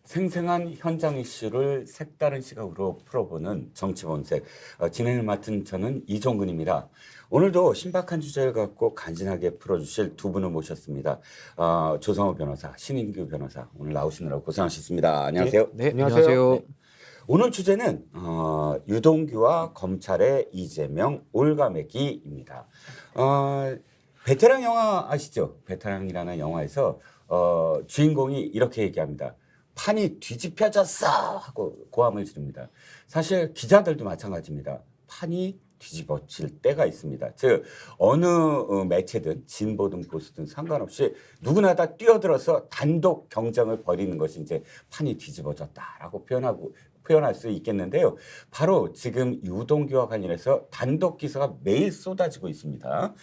생생한 현장 이슈를 색다른 시각으로 풀어보는 정치본색. 진행을 맡은 저는 이종근입니다. 오늘도 신박한 주제를 갖고 간지나게 풀어주실 두 분을 모셨습니다. 조성호 변호사, 신인규 변호사 오늘 나오시느라고 고생하셨습니다. 안녕하세요. 네, 안녕하세요. 네. 오늘 주제는 유동규와 검찰의 이재명 올가매기입니다. 베테랑 영화 아시죠? 베테랑이라는 영화에서 주인공이 이렇게 얘기합니다. 판이 뒤집혀졌어 하고 고함을 지릅니다. 사실 기자들도 마찬가지입니다. 판이 뒤집어질 때가 있습니다. 즉 어느 매체든 진보든 보수든 상관없이 누구나 다 뛰어들어서 단독 경쟁을 벌이는 것이 이제 판이 뒤집어졌다라고 표현할 수 있겠는데요. 바로 지금 유동규와 관련해서 단독 기사가 매일 쏟아지고 있습니다.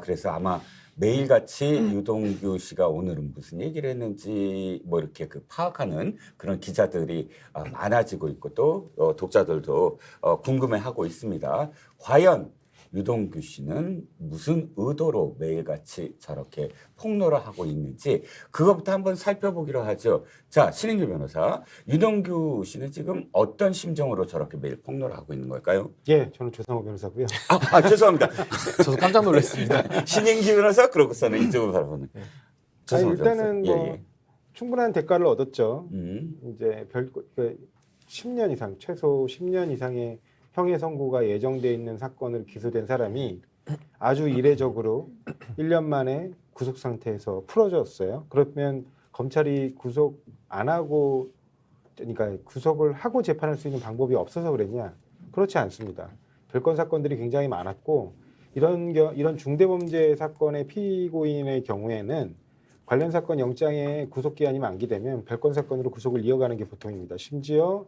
그래서 아마 매일같이 유동규 씨가 오늘은 무슨 얘기를 했는지 뭐 이렇게 파악하는 그런 기자들이 많아지고 있고 또 독자들도 궁금해하고 있습니다. 과연 유동규 씨는 무슨 의도로 매일같이 저렇게 폭로를 하고 있는지 그것부터 한번 살펴보기로 하죠. 자, 신인규 변호사, 유동규 씨는 지금 어떤 심정으로 저렇게 매일 폭로를 하고 있는 걸까요? 예, 저는 조성호 변호사고요. 죄송합니다. 저도 깜짝 놀랐습니다. 신인규 변호사 그러고서는 이쪽으로 바라보는. 일단은 충분한 대가를 얻었죠. 이제 10년 이상, 최소 10년 이상의 형의 선고가 예정돼 있는 사건으로 기소된 사람이 아주 이례적으로 1년 만에 구속 상태에서 풀어졌어요. 그러면 검찰이 구속 안 하고, 그러니까 구속을 하고 재판할 수 있는 방법이 없어서 그랬냐? 그렇지 않습니다. 별건 사건들이 굉장히 많았고 이런 중대범죄 사건의 피고인의 경우에는 관련 사건 영장에 구속 기한이 만기되면 별건 사건으로 구속을 이어가는 게 보통입니다. 심지어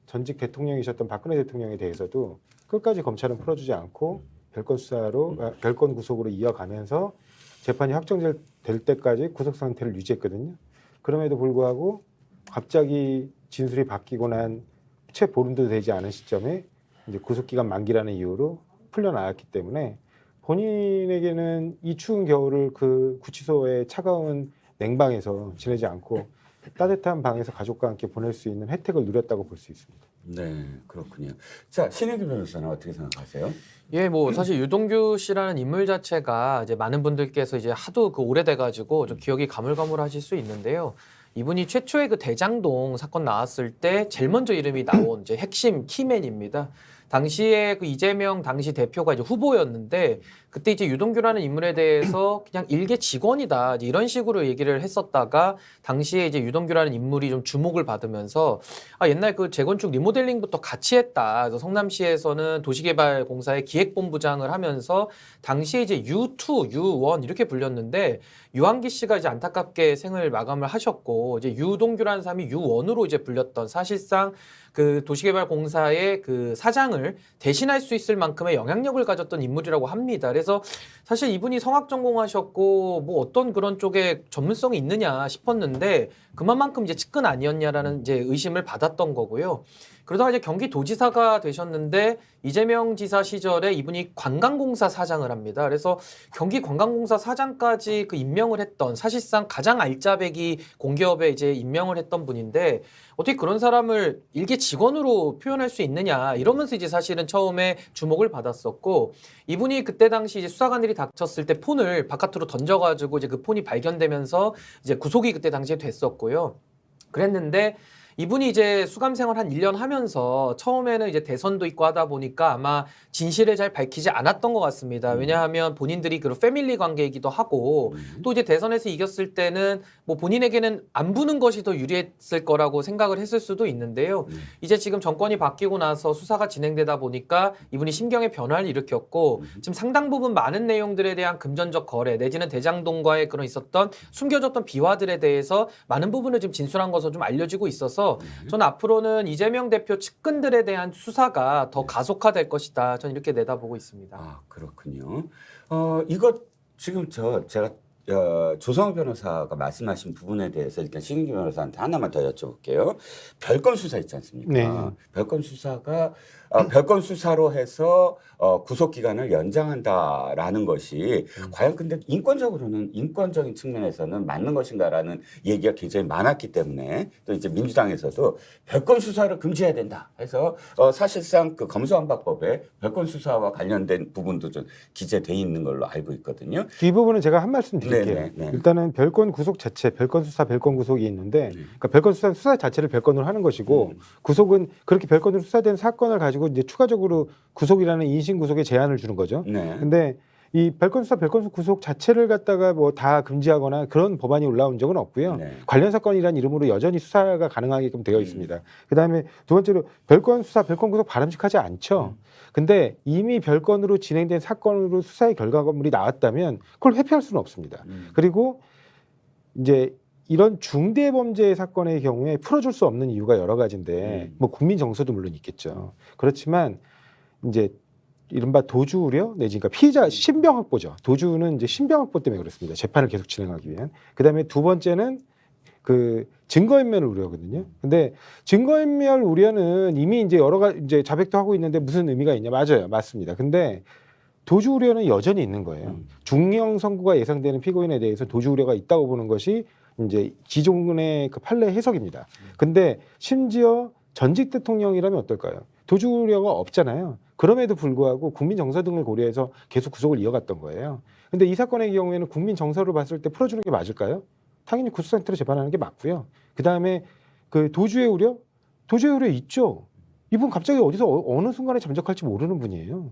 전직 대통령이셨던 박근혜 대통령에 대해서도 끝까지 검찰은 풀어주지 않고 별건 구속으로 이어가면서 재판이 확정될 때까지 구속 상태를 유지했거든요. 그럼에도 불구하고 갑자기 진술이 바뀌고 난 채 보름도 되지 않은 시점에 이제 구속기간 만기라는 이유로 풀려나왔기 때문에 본인에게는 이 추운 겨울을 그 구치소의 차가운 냉방에서 지내지 않고 따뜻한 방에서 가족과 함께 보낼 수 있는 혜택을 누렸다고 볼 수 있습니다. 네, 그렇군요. 자, 신인규 변호사는 어떻게 생각하세요? 예, 뭐 사실 유동규 씨라는 인물 자체가 이제 많은 분들께서 이제 하도 오래돼가지고 좀 기억이 가물가물하실 수 있는데요. 이분이 최초의 대장동 사건 나왔을 때 제일 먼저 이름이 나온 이제 핵심 키맨입니다. 당시에 이재명 당시 대표가 이제 후보였는데 그때 이제 유동규라는 인물에 대해서 그냥 일개 직원이다 이런 식으로 얘기를 했었다가 당시에 이제 유동규라는 인물이 좀 주목을 받으면서 옛날 재건축 리모델링부터 같이 했다. 그래서 성남시에서는 도시개발공사의 기획본부장을 하면서 당시에 이제 U2, U1 이렇게 불렸는데 유한기 씨가 이제 안타깝게 생을 마감을 하셨고 이제 유동규라는 사람이 U1으로 이제 불렸던 사실상 도시개발공사의 사장을 대신할 수 있을 만큼의 영향력을 가졌던 인물이라고 합니다. 그래서 사실 이분이 성악 전공하셨고 뭐 어떤 그런 쪽에 전문성이 있느냐 싶었는데 그만큼 이제 측근 아니었냐라는 이제 의심을 받았던 거고요. 그러다가 이제 경기도지사가 되셨는데 이재명 지사 시절에 이분이 관광공사 사장을 합니다. 그래서 경기관광공사 사장까지 임명을 했던 사실상 가장 알짜배기 공기업에 이제 임명을 했던 분인데 어떻게 그런 사람을 일개 직원으로 표현할 수 있느냐 이러면서 이제 사실은 처음에 주목을 받았었고 이분이 그때 당시 이제 수사관들이 닥쳤을 때 폰을 바깥으로 던져가지고 이제 그 폰이 발견되면서 이제 구속이 그때 당시에 됐었고요. 그랬는데 이분이 이제 수감 생활 한 1년 하면서 처음에는 이제 대선도 있고 하다 보니까 아마 진실을 잘 밝히지 않았던 것 같습니다. 왜냐하면 본인들이 패밀리 관계이기도 하고 또 이제 대선에서 이겼을 때는 뭐 본인에게는 안 부는 것이 더 유리했을 거라고 생각을 했을 수도 있는데요. 이제 지금 정권이 바뀌고 나서 수사가 진행되다 보니까 이분이 심경의 변화를 일으켰고 지금 상당 부분 많은 내용들에 대한 금전적 거래 내지는 대장동과의 그런 있었던 숨겨졌던 비화들에 대해서 많은 부분을 지금 진술한 것으로 좀 알려지고 있어서 저는 앞으로는 이재명 대표 측근들에 대한 수사가 더 가속화될 것이다. 저는 이렇게 내다보고 있습니다. 그렇군요. 이거 지금 제가 조성호 변호사가 말씀하신 부분에 대해서 일단 신인규 변호사한테 하나만 더 여쭤볼게요. 별건 수사 있지 않습니까? 네. 별건 수사가 별건 수사로 해서 구속 기간을 연장한다라는 것이 과연 근데 인권적인 측면에서는 맞는 것인가라는 얘기가 굉장히 많았기 때문에 또 이제 민주당에서도 별건 수사를 금지해야 된다 해서 사실상 그 검수완박법에 별건 수사와 관련된 부분도 좀 기재돼 있는 걸로 알고 있거든요. 이 부분은 제가 한 말씀 드릴게요. 네. 일단은 별건 구속 자체, 별건 수사, 별건 구속이 있는데, 그러니까 별건 수사 자체를 별건으로 하는 것이고, 구속은 그렇게 별건으로 수사된 사건을 가지고 이제 추가적으로 구속이라는 인신 구속에 제한을 주는 거죠. 네. 근데 이 별건 수사, 별건 구속 자체를 갖다가 뭐 다 금지하거나 그런 법안이 올라온 적은 없고요. 네. 관련 사건이라는 이름으로 여전히 수사가 가능하게끔 되어 있습니다. 그다음에 두 번째로 별건 수사, 별건 구속 바람직하지 않죠. 근데 이미 별건으로 진행된 사건으로 수사의 결과물이 나왔다면 그걸 회피할 수는 없습니다. 그리고 이제 이런 중대 범죄 사건의 경우에 풀어줄 수 없는 이유가 여러 가지인데 뭐 국민 정서도 물론 있겠죠. 그렇지만 이제 이른바 도주 우려 내지 그러니까 피의자 신병 확보죠. 도주는 이제 신병 확보 때문에 그렇습니다. 재판을 계속 진행하기 위한. 그다음에 두 번째는 그 증거인멸 우려거든요. 근데 증거인멸 우려는 이미 이제 여러 가지 이제 자백도 하고 있는데 무슨 의미가 있냐? 맞아요, 맞습니다. 근데 도주 우려는 여전히 있는 거예요. 중형 선고가 예상되는 피고인에 대해서 도주 우려가 있다고 보는 것이 이제 기존의 그 판례 해석입니다. 근데 심지어 전직 대통령이라면 어떨까요? 도주 우려가 없잖아요. 그럼에도 불구하고 국민 정서 등을 고려해서 계속 구속을 이어갔던 거예요. 근데 이 사건의 경우에는 국민 정서를 봤을 때 풀어주는 게 맞을까요? 당연히 구속 상태로 재판하는 게 맞고요. 그 다음에 그 도주의 우려 있죠. 이분 갑자기 어디서 어느 순간에 잠적할지 모르는 분이에요.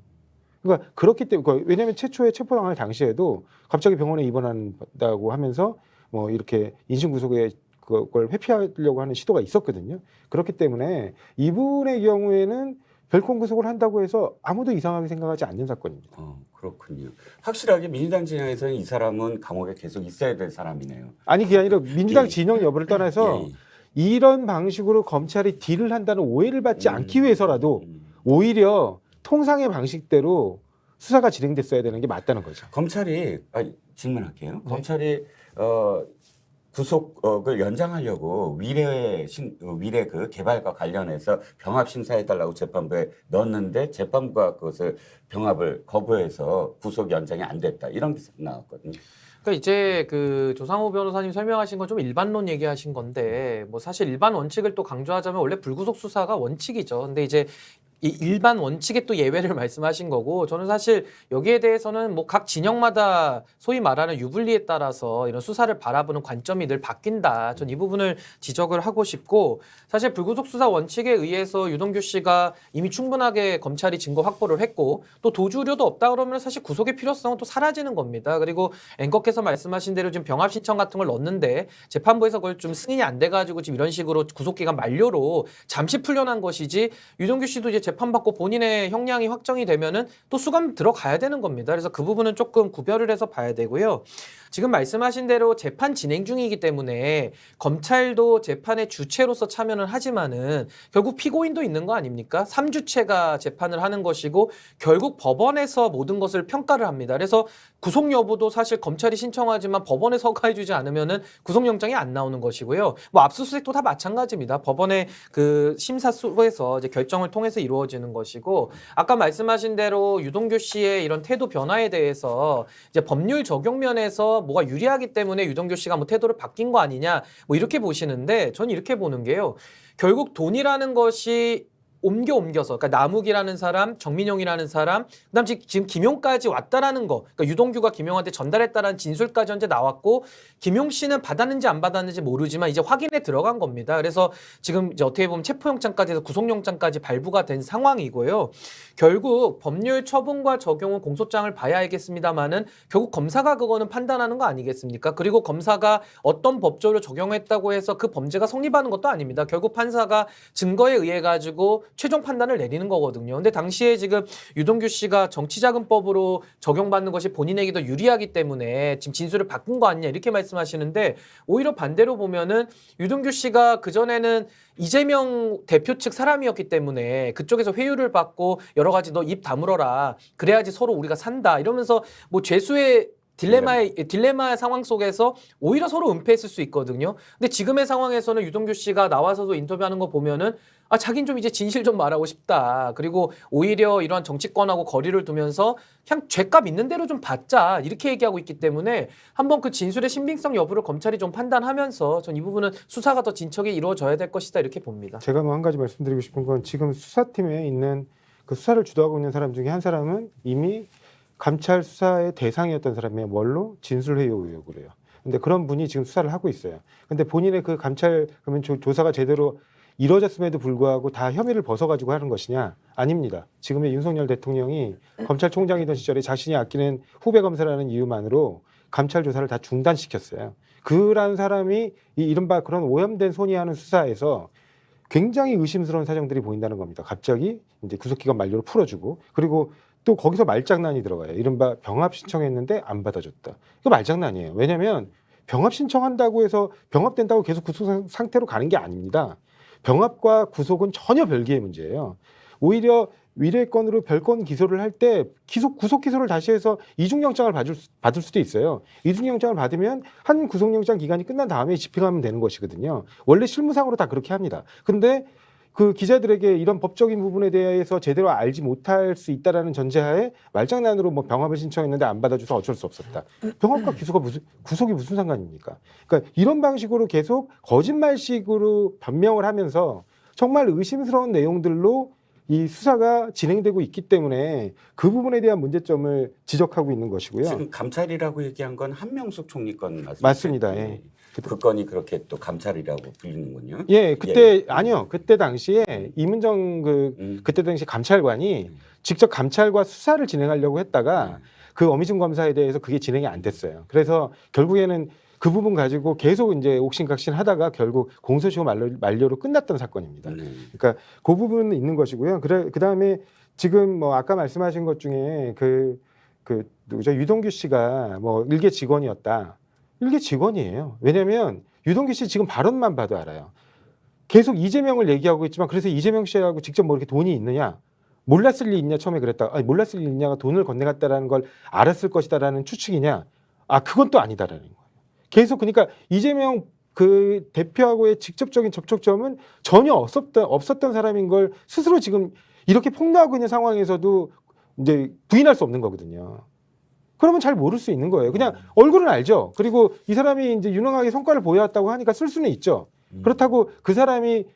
그러니까 그렇기 때문에 왜냐하면 최초에 체포당할 당시에도 갑자기 병원에 입원한다고 하면서 뭐 이렇게 인신구속에 그걸 회피하려고 하는 시도가 있었거든요. 그렇기 때문에 이분의 경우에는 별건 구속을 한다고 해서 아무도 이상하게 생각하지 않는 사건입니다. 그렇군요. 확실하게 민주당 진영에서는 이 사람은 감옥에 계속 있어야 될 사람이네요. 아니 그게 아니라 민주당 진영 여부를 떠나서 이런 방식으로 검찰이 딜을 한다는 오해를 받지 않기 위해서라도 오히려 통상의 방식대로 수사가 진행됐어야 되는 게 맞다는 거죠. 검찰이 질문할게요. 네. 검찰이 구속을 연장하려고 위례 그 개발과 관련해서 병합 심사해달라고 재판부에 넣었는데 재판부가 그것을 병합을 거부해서 구속 연장이 안 됐다 이런 게 나왔거든요. 그러니까 이제 그 조상호 변호사님 설명하신 건 좀 일반론 얘기하신 건데 뭐 사실 일반 원칙을 또 강조하자면 원래 불구속 수사가 원칙이죠. 근데 이제 이 일반 원칙에 또 예외를 말씀하신 거고 저는 사실 여기에 대해서는 뭐 각 진영마다 소위 말하는 유불리에 따라서 이런 수사를 바라보는 관점이 늘 바뀐다. 전 이 부분을 지적을 하고 싶고 사실 불구속 수사 원칙에 의해서 유동규 씨가 이미 충분하게 검찰이 증거 확보를 했고 또 도주 우려도 없다 그러면 사실 구속의 필요성은 또 사라지는 겁니다. 그리고 앵커께서 말씀하신 대로 지금 병합 신청 같은 걸 넣었는데 재판부에서 그걸 좀 승인이 안 돼가지고 지금 이런 식으로 구속기간 만료로 잠시 풀려난 것이지 유동규 씨도 이제 재판받고 본인의 형량이 확정이 되면은 또 수감 들어가야 되는 겁니다. 그래서 그 부분은 조금 구별을 해서 봐야 되고요. 지금 말씀하신 대로 재판 진행 중이기 때문에 검찰도 재판의 주체로서 참여는 하지만은 결국 피고인도 있는 거 아닙니까? 3주체가 재판을 하는 것이고 결국 법원에서 모든 것을 평가를 합니다. 그래서 구속 여부도 사실 검찰이 신청하지만 법원에서 허가해주지 않으면은 구속영장이 안 나오는 것이고요. 뭐 압수수색도 다 마찬가지입니다. 법원의 그 심사 속에서 이제 결정을 통해서 이루어지는 것이고 아까 말씀하신 대로 유동규 씨의 이런 태도 변화에 대해서 이제 법률 적용 면에서 뭐가 유리하기 때문에 유동규 씨가 뭐 태도를 바뀐 거 아니냐 뭐 이렇게 보시는데 저는 이렇게 보는 게요. 결국 돈이라는 것이 옮겨서 그러니까 남욱이라는 사람, 정민용이라는 사람, 그다음 지금 김용까지 왔다라는 거, 그러니까 유동규가 김용한테 전달했다라는 진술까지 현재 나왔고 김용 씨는 받았는지 안 받았는지 모르지만 이제 확인에 들어간 겁니다. 그래서 지금 이제 어떻게 보면 체포영장까지 해서 구속영장까지 발부가 된 상황이고요. 결국 법률 처분과 적용은 공소장을 봐야 알겠습니다만은 결국 검사가 그거는 판단하는 거 아니겠습니까? 그리고 검사가 어떤 법조를 적용했다고 해서 그 범죄가 성립하는 것도 아닙니다. 결국 판사가 증거에 의해 가지고 최종 판단을 내리는 거거든요. 근데 당시에 지금 유동규 씨가 정치자금법으로 적용받는 것이 본인에게도 유리하기 때문에 지금 진술을 바꾼 거 아니냐 이렇게 말씀하시는데 오히려 반대로 보면은 유동규 씨가 그전에는 이재명 대표 측 사람이었기 때문에 그쪽에서 회유를 받고 여러 가지 너 입 다물어라. 그래야지 서로 우리가 산다. 이러면서 뭐 죄수의 딜레마 상황 속에서 오히려 서로 은폐했을 수 있거든요. 근데 지금의 상황에서는 유동규 씨가 나와서도 인터뷰하는 거 보면은 자긴 좀 이제 진실 좀 말하고 싶다. 그리고 오히려 이러한 정치권하고 거리를 두면서 그냥 죄값 있는 대로 좀 받자. 이렇게 얘기하고 있기 때문에 한번 그 진술의 신빙성 여부를 검찰이 좀 판단하면서 전 이 부분은 수사가 더 진척이 이루어져야 될 것이다. 이렇게 봅니다. 제가 뭐 한 가지 말씀드리고 싶은 건 지금 수사팀에 있는 그 수사를 주도하고 있는 사람 중에 한 사람은 이미 감찰 수사의 대상이었던 사람이에요. 뭘로? 진술회유 의혹으로 해요. 근데 그런 분이 지금 수사를 하고 있어요. 근데 본인의 그 감찰 그러면 조사가 제대로 이루어졌음에도 불구하고 다 혐의를 벗어가지고 하는 것이냐? 아닙니다. 지금의 윤석열 대통령이 검찰총장이던 시절에 자신이 아끼는 후배 검사라는 이유만으로 감찰 조사를 다 중단시켰어요. 그런 사람이 이 이른바 그런 오염된 손이 하는 수사에서 굉장히 의심스러운 사정들이 보인다는 겁니다. 갑자기 이제 구속기간 만료를 풀어주고 그리고 또 거기서 말장난이 들어가요. 이른바 병합 신청했는데 안 받아줬다. 이거 말장난이에요. 왜냐하면 병합 신청한다고 해서 병합된다고 계속 구속 상태로 가는 게 아닙니다. 병합과 구속은 전혀 별개의 문제예요. 오히려 위례건으로 별건 기소를 할 때 구속 기소를 다시 해서 이중영장을 받을 수도 있어요. 이중영장을 받으면 한 구속영장 기간이 끝난 다음에 집행하면 되는 것이거든요. 원래 실무상으로 다 그렇게 합니다. 근데 그 기자들에게 이런 법적인 부분에 대해서 제대로 알지 못할 수 있다라는 전제하에 말장난으로 뭐 병합을 신청했는데 안 받아줘서 어쩔 수 없었다. 병합과 구속이 무슨 상관입니까? 그러니까 이런 방식으로 계속 거짓말식으로 변명을 하면서 정말 의심스러운 내용들로 이 수사가 진행되고 있기 때문에 그 부분에 대한 문제점을 지적하고 있는 것이고요. 지금 감찰이라고 얘기한 건 한명숙 총리 건 맞습니까? 맞습니다. 예. 그 건이 그렇게 또 감찰이라고 불리는군요. 예, 그때 아니요. 그때 당시에 이문정 그때 당시 감찰관이 직접 감찰과 수사를 진행하려고 했다가 그 어미중 검사에 대해서 그게 진행이 안 됐어요. 그래서 결국에는 그 부분 가지고 계속 이제 옥신각신 하다가 결국 공소시효 만료로 끝났던 사건입니다. 그러니까 그 부분은 있는 것이고요. 그다음에 지금 뭐 아까 말씀하신 것 중에 누구죠? 유동규 씨가 뭐 일개 직원이었다. 일개 직원이에요. 왜냐하면 유동규 씨 지금 발언만 봐도 알아요. 계속 이재명을 얘기하고 있지만 그래서 이재명 씨하고 직접 뭐 이렇게 돈이 있느냐? 몰랐을 리 있냐? 처음에 그랬다. 아니, 몰랐을 리 있냐가 돈을 건네갔다라는 걸 알았을 것이다라는 추측이냐? 그건 또 아니다라는 거예요. 계속 그러니까 이재명 그 대표하고의 직접적인 접촉점은 전혀 없었던 사람인 걸 스스로 지금 이렇게 폭로하고 있는 상황에서도 이제 부인할 수 없는 거거든요. 그러면 잘 모를 수 있는 거예요. 그냥 얼굴은 알죠. 그리고 이 사람이 이제 유능하게 성과를 보여왔다고 하니까 쓸 수는 있죠. 그렇다고 그 사람이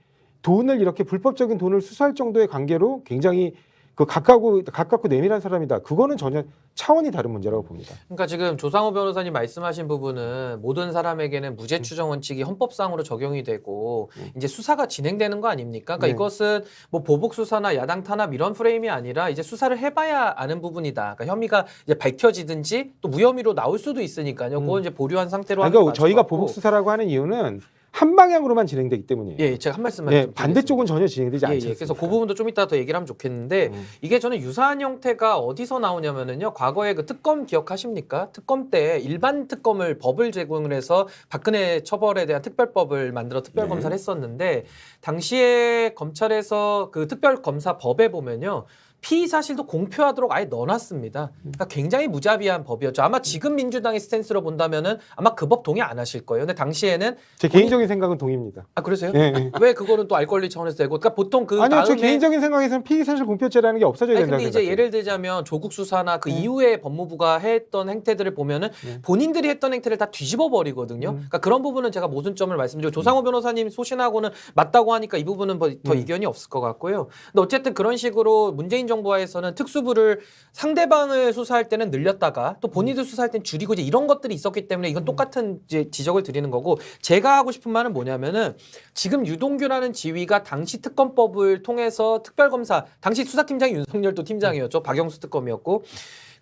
돈을 이렇게 불법적인 돈을 수수할 정도의 관계로 굉장히 가깝고 내밀한 사람이다. 그거는 전혀 차원이 다른 문제라고 봅니다. 그러니까 지금 조상호 변호사님 말씀하신 부분은 모든 사람에게는 무죄 추정 원칙이 헌법상으로 적용이 되고 이제 수사가 진행되는 거 아닙니까? 그러니까 네. 이것은 뭐 보복 수사나 야당 탄압 이런 프레임이 아니라 이제 수사를 해봐야 아는 부분이다. 그러니까 혐의가 이제 밝혀지든지 또 무혐의로 나올 수도 있으니까요. 그건 이제 보류한 상태로 하는 게 그러니까 맞을 저희가 것 같고. 보복 수사라고 하는 이유는 한 방향으로만 진행되기 때문이에요. 예, 제가 한 말씀만 네, 좀 반대쪽은 드리겠습니다. 전혀 진행되지 예, 않습니다. 예. 그래서 그 부분도 좀 이따 더 얘기를 하면 좋겠는데 이게 저는 유사한 형태가 어디서 나오냐면은요. 과거에 그 특검 기억하십니까? 특검 때 일반 특검을 법을 제공을 해서 박근혜 처벌에 대한 특별법을 만들어 특별검사를 했었는데 당시에 검찰에서 그 특별검사 법에 보면요. 피의 사실도 공표하도록 아예 넣어놨습니다. 그러니까 굉장히 무자비한 법이었죠. 아마 지금 민주당의 스탠스로 본다면은 아마 그 법 동의 안 하실 거예요. 근데 당시에는 제 개인적인 생각은 동의입니다. 그러세요? 네. 왜 그거는 또 알 권리 차원에서 되고? 그러니까 보통 그 아니요, 다음에 제 개인적인 생각에서는 피의사실 공표죄라는 게 없어져야 아니 된다고 근데 이제 생각해요. 예를 들자면 조국 수사나 그 이후에 법무부가 했던 행태들을 보면은 본인들이 했던 행태를 다 뒤집어 버리거든요. 그러니까 그런 부분은 제가 모순점을 말씀드리고 조상호 변호사님 소신하고는 맞다고 하니까 이 부분은 더 이견이 없을 것 같고요. 근데 어쨌든 그런 식으로 문재인 정부하에서는 특수부를 상대방을 수사할 때는 늘렸다가 또 본인들 수사할 때는 줄이고 이제 이런 것들이 있었기 때문에 이건 똑같은 이제 지적을 드리는 거고 제가 하고 싶은 말은 뭐냐면은 지금 유동규라는 지위가 당시 특검법을 통해서 특별검사 당시 수사팀장이 윤석열도 팀장이었죠. 박영수 특검이었고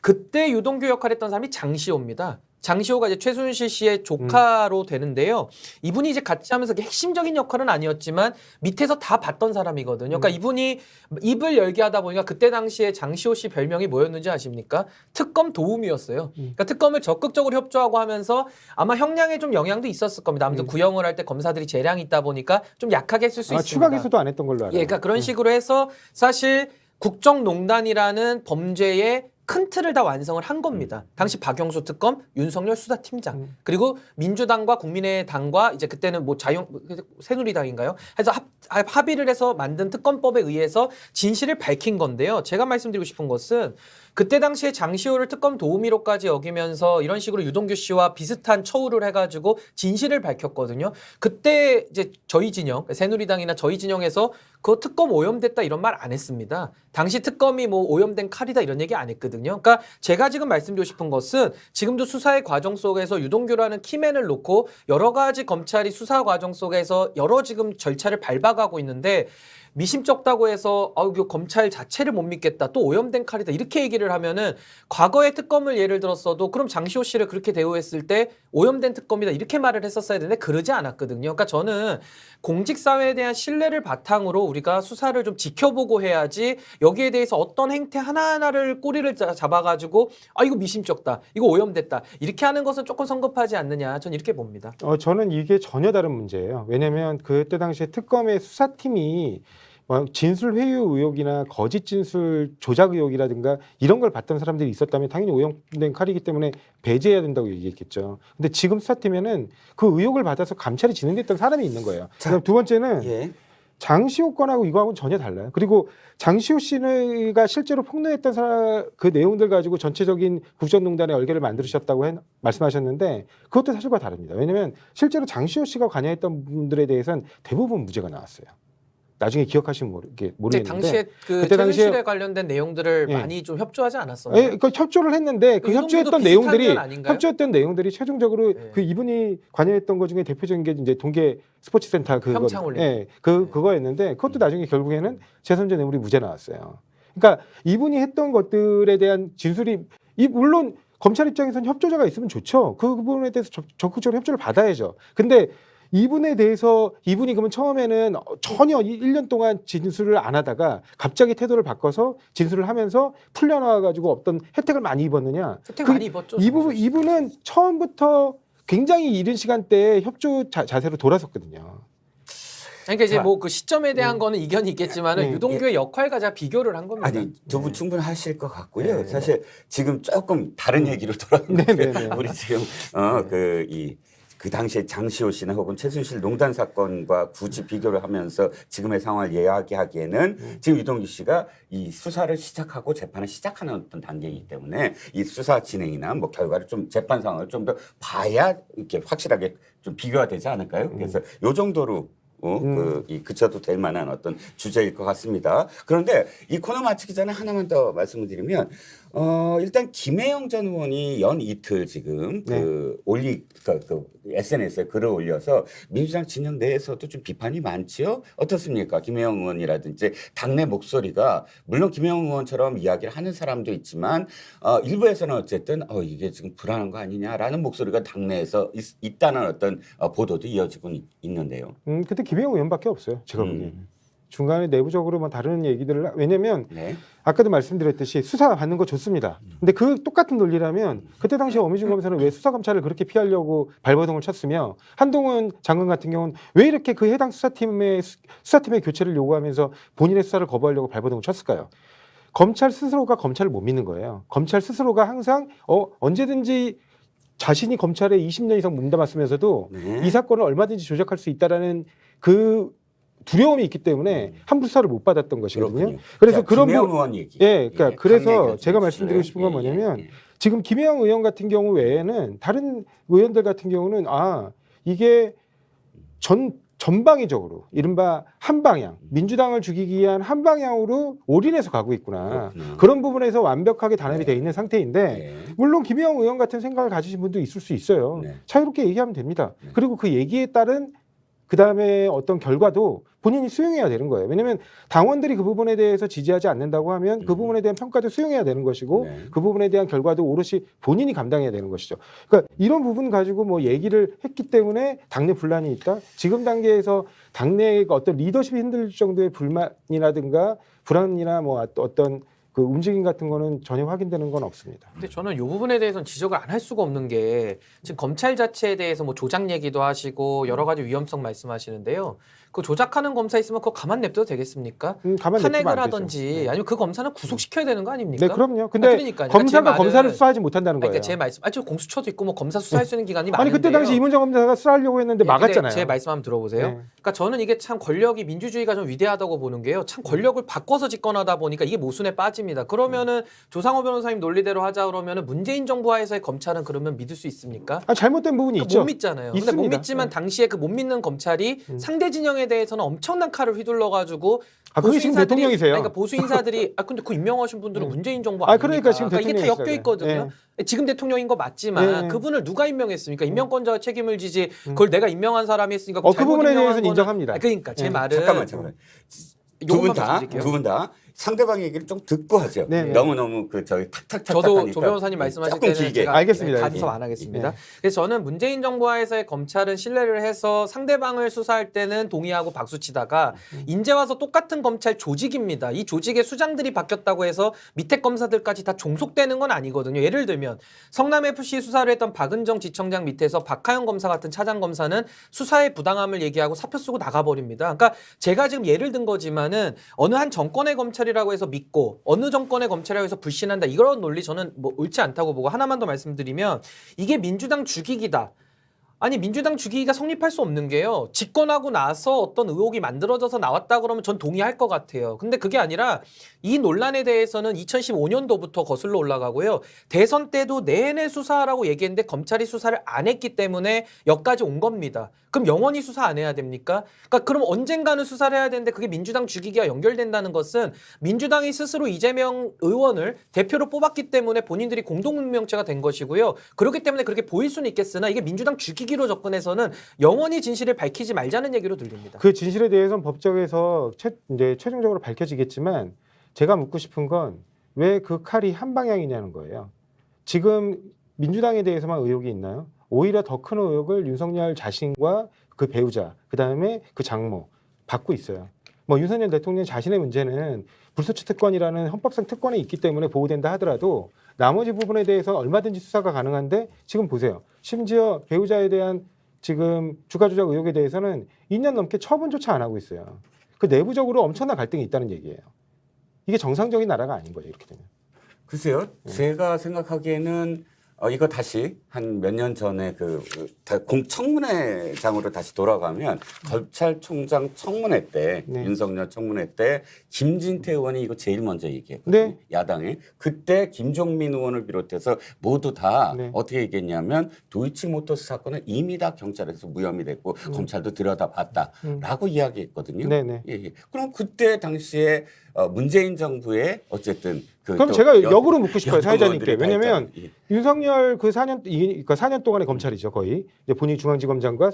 그때 유동규 역할을 했던 사람이 장시호입니다. 장시호가 이제 최순실 씨의 조카로 되는데요. 이분이 이제 같이 하면서 핵심적인 역할은 아니었지만 밑에서 다 봤던 사람이거든요. 그러니까 이분이 입을 열게 하다 보니까 그때 당시에 장시호 씨 별명이 뭐였는지 아십니까? 특검 도우미였어요. 그러니까 특검을 적극적으로 협조하고 하면서 아마 형량에 좀 영향도 있었을 겁니다. 아무튼 구형을 할 때 검사들이 재량이 있다 보니까 좀 약하게 했을 수 있습니다. 추가 기소도 안 했던 걸로 알아요. 예, 그러니까 그런 식으로 해서 사실 국정농단이라는 범죄의 큰 틀을 다 완성을 한 겁니다. 당시 박영수 특검, 윤석열 수사팀장, 그리고 민주당과 국민의당과 이제 그때는 뭐 새누리당인가요? 해서 합의를 해서 만든 특검법에 의해서 진실을 밝힌 건데요. 제가 말씀드리고 싶은 것은 그때 당시에 장시호를 특검 도우미로까지 여기면서 이런 식으로 유동규 씨와 비슷한 처우를 해가지고 진실을 밝혔거든요. 그때 이제 저희 진영, 새누리당이나 저희 진영에서 그 특검 오염됐다 이런 말 안 했습니다. 당시 특검이 뭐 오염된 칼이다 이런 얘기 안 했거든요. 그러니까 제가 지금 말씀드리고 싶은 것은 지금도 수사의 과정 속에서 유동규라는 키맨을 놓고 여러 가지 검찰이 수사 과정 속에서 여러 지금 절차를 밟아가고 있는데 미심쩍다고 해서 이거 검찰 자체를 못 믿겠다. 또 오염된 칼이다. 이렇게 얘기를 하면은 과거의 특검을 예를 들었어도 그럼 장시호 씨를 그렇게 대우했을 때 오염된 특검이다. 이렇게 말을 했었어야 되는데 그러지 않았거든요. 그러니까 저는 공직사회에 대한 신뢰를 바탕으로 우리가 수사를 좀 지켜보고 해야지 여기에 대해서 어떤 행태 하나하나를 꼬리를 잡아가지고 이거 미심쩍다. 이거 오염됐다. 이렇게 하는 것은 조금 성급하지 않느냐. 저는 이렇게 봅니다. 저는 이게 전혀 다른 문제예요. 왜냐하면 그때 당시에 특검의 수사팀이 진술 회유 의혹이나 거짓 진술 조작 의혹이라든가 이런 걸 봤던 사람들이 있었다면 당연히 오염된 칼이기 때문에 배제해야 된다고 얘기했겠죠. 근데 지금 수사팀에는 그 의혹을 받아서 감찰이 진행됐던 사람이 있는 거예요. 그다음 두 번째는 장시호 건하고 이거하고는 전혀 달라요. 그리고 장시호 씨가 실제로 폭로했던 그 내용들 가지고 전체적인 국정농단의 얼개를 만드셨다고 말씀하셨는데 그것도 사실과 다릅니다. 왜냐하면 실제로 장시호 씨가 관여했던 분들에 대해서는 대부분 무죄가 나왔어요. 나중에 기억하시면 모르겠는데 당시에 그때 최순실에 관련된 내용들을 많이 좀 협조하지 않았었나요? 그러니까 협조를 했는데 그 협조했던 내용들이 최종적으로 그 이분이 관여했던 것 중에 대표적인 게 이제 동계 스포츠센터 그거였는데 그것도 나중에 결국에는 제3자 뇌물이 무죄 나왔어요. 그러니까 이분이 했던 것들에 대한 진술이 물론 검찰 입장에서는 협조자가 있으면 좋죠. 그 부분에 대해서 적극적으로 협조를 받아야죠. 근데 이분에 대해서 이분이 그러면 처음에는 전혀 1년 동안 진술을 안 하다가 갑자기 태도를 바꿔서 진술을 하면서 풀려나와가지고 어떤 혜택을 많이 입었느냐? 혜택 많이 입었죠. 이분은 처음부터 굉장히 이른 시간대에 협조 자세로 돌아섰거든요. 그러니까 이제 뭐 그 시점에 대한 거는 이견이 있겠지만은 유동규의 역할과 제가 비교를 한 겁니다. 아니 두 분 충분하실 것 같고요. 사실 지금 조금 다른 얘기로 돌아왔는데 우리 지금 그 당시에 장시호 씨나 혹은 최순실 농단 사건과 굳이 비교를 하면서 지금의 상황을 이야기하기에는 지금 유동규 씨가 이 수사를 시작하고 재판을 시작하는 어떤 단계이기 때문에 이 수사 진행이나 뭐 결과를 좀 재판 상황을 좀 더 봐야 이렇게 확실하게 좀 비교가 되지 않을까요? 그래서 요 정도로 그쳐도 될 만한 어떤 주제일 것 같습니다. 그런데 이 코너 마치기 전에 하나만 더 말씀을 드리면 일단 김혜영 전 의원이 연 이틀 지금 그 SNS에 글을 올려서 민주당 진영 내에서도 좀 비판이 많지요. 어떻습니까? 김혜영 의원이라든지 당내 목소리가 물론 김혜영 의원처럼 이야기를 하는 사람도 있지만 일부에서는 어쨌든 이게 지금 불안한 거 아니냐라는 목소리가 당내에서 있다는 어떤 보도도 이어지고 있는데요. 근데 김혜영 의원밖에 없어요. 제가 보기에는. 중간에 내부적으로 뭐 다른 얘기들을 왜냐면 아까도 말씀드렸듯이 수사 받는 거 좋습니다. 근데 그 똑같은 논리라면 그때 당시에 어미중 검사는 왜 수사검찰을 그렇게 피하려고 발버둥을 쳤으며 한동훈 장관 같은 경우는 왜 이렇게 그 해당 수사팀의 교체를 요구하면서 본인의 수사를 거부하려고 발버둥을 쳤을까요? 검찰 스스로가 검찰을 못 믿는 거예요. 검찰 스스로가 항상 언제든지 자신이 검찰에 20년 이상 몸담았으면서도 이 사건을 얼마든지 조작할 수 있다라는 그 두려움이 있기 때문에 함부 수사를 못 받았던 것이거든요. 그렇군요. 그래서 자, 그런 김혜영 의원 얘기. 그러니까 그래서 제가 말씀드리고 싶은 건 뭐냐면 지금 김혜영 의원 같은 경우 외에는 다른 의원들 같은 경우는 이게 전방위적으로 이른바 한 방향 민주당을 죽이기 위한 한 방향으로 올인해서 가고 있구나. 그런 부분에서 완벽하게 단합이 돼 있는 상태인데 물론 김혜영 의원 같은 생각을 가지신 분도 있을 수 있어요. 자유롭게 얘기하면 됩니다. 그리고 그 얘기에 따른 그다음에 어떤 결과도 본인이 수용해야 되는 거예요. 왜냐하면 당원들이 그 부분에 대해서 지지하지 않는다고 하면 그 부분에 대한 평가도 수용해야 되는 것이고 그 부분에 대한 결과도 오롯이 본인이 감당해야 되는 것이죠. 그러니까 이런 부분 가지고 뭐 얘기를 했기 때문에 당내 분란이 있다. 지금 단계에서 당내의 어떤 리더십이 흔들릴 정도의 불만이라든가 불안이나 뭐 어떤 그 움직임 같은 거는 전혀 확인되는 건 없습니다. 근데 저는 이 부분에 대해서는 지적을 안 할 수가 없는 게 지금 검찰 자체에 대해서 뭐 조작 얘기도 하시고 여러 가지 위험성 말씀하시는데요. 그 조작하는 검사 있으면 그거 가만 냅둬도 되겠습니까? 가만 냅두면 탄핵을 안 되죠. 하든지 네. 아니면 그 검사는 구속시켜야 되는 거 아닙니까? 네, 그럼요. 근데 그러니까요. 검사가 제 검사를 말은- 수사하지 못한다는 거예요. 그러니까 제 말씀, 저 공수처도 있고 뭐 검사 수사할 수 있는 기관이 많은데요. 아니 그때 당시 이문정 검사가 수사하려고 했는데 예, 근데 막았잖아요. 제 말씀 한번 들어보세요. 네. 그러니까 저는 이게 참 권력이 민주주의가 좀 위대하다고 보는 게요. 참 권력을 바꿔서 집권하다 보니까 이게 모순에 빠집니다. 그러면은 조상호 변호사님 논리대로 하자 그러면은 문재인 정부 하에서의 검찰은 그러면 믿을 수 있습니까? 잘못된 부분이 그러니까 있죠. 못 믿잖아요. 근데 못 있습니다. 믿지만 네. 당시에 그 못 믿는 검찰이 상대 진영에 대해서는 엄청난 칼을 휘둘러가지고 그게 지금 대통령이세요. 그러니까 보수 인사들이 근데 그 임명하신 분들은 문재인 정부 아, 아닙니까? 그러니까 지금 이게 다 대통령이시잖아요. 엮여 있거든요. 지금 대통령인 거 맞지만 네. 그분을 누가 임명했습니까? 임명권자가 책임을 지지. 그걸 내가 임명한 사람이 했으니까 그 잘못 부분에 임명한 대해서는 거는- 인정합니다. 그러니까 제 네. 말은 잠깐만. 두 분 요것만 다 말씀드릴게요. 두 분 다 상대방 얘기를 좀 듣고 하죠. 네, 네. 너무 그 저기 탁탁탁 저도 하니까 조 변호사님 말씀하실 조금 때는 길게. 제가 알겠습니다. 간섭 안 하겠습니다. 그래서 저는 문재인 정부 하에서의 검찰은 신뢰를 해서 상대방을 수사할 때는 동의하고 박수치다가 이제 와서 똑같은 검찰 조직입니다. 이 조직의 수장들이 바뀌었다고 해서 밑에 검사들까지 다 종속되는 건 아니거든요. 예를 들면 성남FC 수사를 했던 박은정 지청장 밑에서 박하영 검사 같은 차장 검사는 수사의 부당함을 얘기하고 사표 쓰고 나가버립니다. 그러니까 제가 지금 예를 든 거지만은 어느 한 정권의 검찰이라고 해서 믿고 어느 정권의 검찰이라고 해서 불신한다. 이런 논리 저는 뭐 옳지 않다고 보고 하나만 더 말씀드리면 이게 민주당 죽이기다. 아니 민주당 죽이기가 성립할 수 없는 게요. 집권하고 나서 어떤 의혹이 만들어져서 나왔다 그러면 전 동의할 것 같아요. 근데 그게 아니라 이 논란에 대해서는 2015년도부터 거슬러 올라가고요. 대선 때도 내내 수사하라고 얘기했는데 검찰이 수사를 안 했기 때문에 여기까지 온 겁니다. 그럼 영원히 수사 안 해야 됩니까? 그러니까 그럼 언젠가는 수사를 해야 되는데 그게 민주당 죽이기가 연결된다는 것은 민주당이 스스로 이재명 의원을 대표로 뽑았기 때문에 본인들이 공동명체가 된 것이고요. 그렇기 때문에 그렇게 보일 수는 있겠으나 이게 민주당 죽이기로 접근해서는 영원히 진실을 밝히지 말자는 얘기로 들립니다. 그 진실에 대해서는 법정에서 이제 최종적으로 밝혀지겠지만 제가 묻고 싶은 건 왜 그 칼이 한 방향이냐는 거예요. 지금 민주당에 대해서만 의혹이 있나요? 오히려 더 큰 의혹을 윤석열 자신과 그 배우자, 그다음에 그 장모 받고 있어요. 뭐 윤석열 대통령 자신의 문제는 불소추 특권이라는 헌법상 특권이 있기 때문에 보호된다 하더라도 나머지 부분에 대해서 얼마든지 수사가 가능한데 지금 보세요. 심지어 배우자에 대한 지금 주가 조작 의혹에 대해서는 2년 넘게 처분조차 안 하고 있어요. 그 내부적으로 엄청난 갈등이 있다는 얘기예요. 이게 정상적인 나라가 아닌 거죠, 이렇게 되면. 글쎄요. 제가 생각하기에는 이거 다시 한 몇 년 전에 공청문회장으로 다시 돌아가면 검찰총장 청문회 때 네. 윤석열 청문회 때 김진태 의원이 이거 제일 먼저 얘기했거든요. 네. 야당에. 그때 김종민 의원을 비롯해서 모두 다 네. 어떻게 얘기했냐면 도이치모터스 사건은 이미 다 경찰에서 무혐의 됐고 검찰도 들여다봤다라고 이야기했거든요. 네네. 예, 예. 그럼 그때 당시에 문재인 정부의 어쨌든 그럼 제가 역으로 묻고 싶어요, 사회자님께. 여권들이 다 왜냐면 있잖아요. 윤석열 그 4년 동안의 검찰이죠, 거의. 이제 본인이 중앙지검장과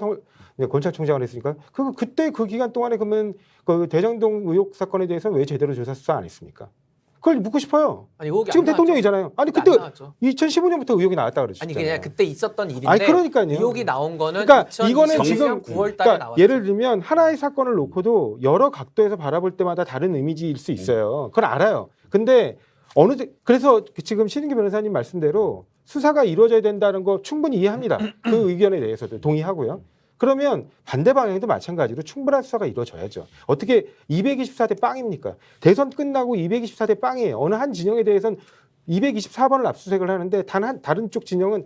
이제 검찰총장을 했으니까 그때 그 기간 동안에 그러면 그 대장동 의혹 사건에 대해서 왜 제대로 조사 수사 안 했습니까? 그걸 묻고 싶어요. 아니 의혹이 지금 안 대통령이잖아요. 아니 나왔죠. 그때 안 나왔죠. 2015년부터 의혹이 나왔다 그러죠. 아니 그냥 그때 있었던 일인데 아니, 그러니까요. 의혹이 나온 거는 그러니까 2020년 이거는 지금 9월 달에 그러니까 나왔죠. 예를 들면 하나의 사건을 놓고도 여러 각도에서 바라볼 때마다 다른 이미지일 수 있어요. 그건 알아요. 근데 그래서 지금 신인기 변호사님 말씀대로 수사가 이루어져야 된다는 거 충분히 이해합니다. 그 의견에 대해서도 동의하고요. 그러면 반대 방향도 마찬가지로 충분한 수사가 이루어져야죠. 어떻게 224대 빵입니까? 대선 끝나고 224대 빵이에요. 어느 한 진영에 대해서는 224번을 압수수색을 하는데 다른 쪽 진영은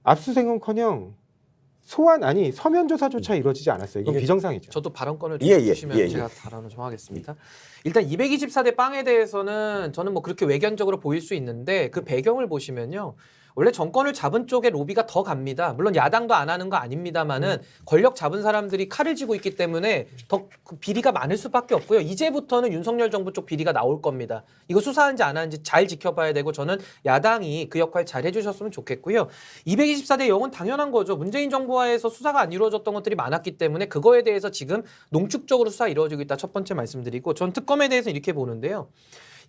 압수수색은커녕 서면 조사조차 이루어지지 않았어요. 이건 이게 비정상이죠. 저도 발언권을 예, 예, 주시면 예, 예. 제가 발언을 좀 하겠습니다. 일단 224대 빵에 대해서는 저는 뭐 그렇게 외견적으로 보일 수 있는데 그 배경을 보시면요. 원래 정권을 잡은 쪽에 로비가 더 갑니다. 물론 야당도 안 하는 거 아닙니다만은 권력 잡은 사람들이 칼을 쥐고 있기 때문에 더 그 비리가 많을 수밖에 없고요. 이제부터는 윤석열 정부 쪽 비리가 나올 겁니다. 이거 수사하는지 안 하는지 잘 지켜봐야 되고 저는 야당이 그 역할 잘 해주셨으면 좋겠고요. 224대 0은 당연한 거죠. 문재인 정부하에서 수사가 안 이루어졌던 것들이 많았기 때문에 그거에 대해서 지금 농축적으로 수사 이루어지고 있다. 첫 번째 말씀드리고 전 특검에 대해서 이렇게 보는데요.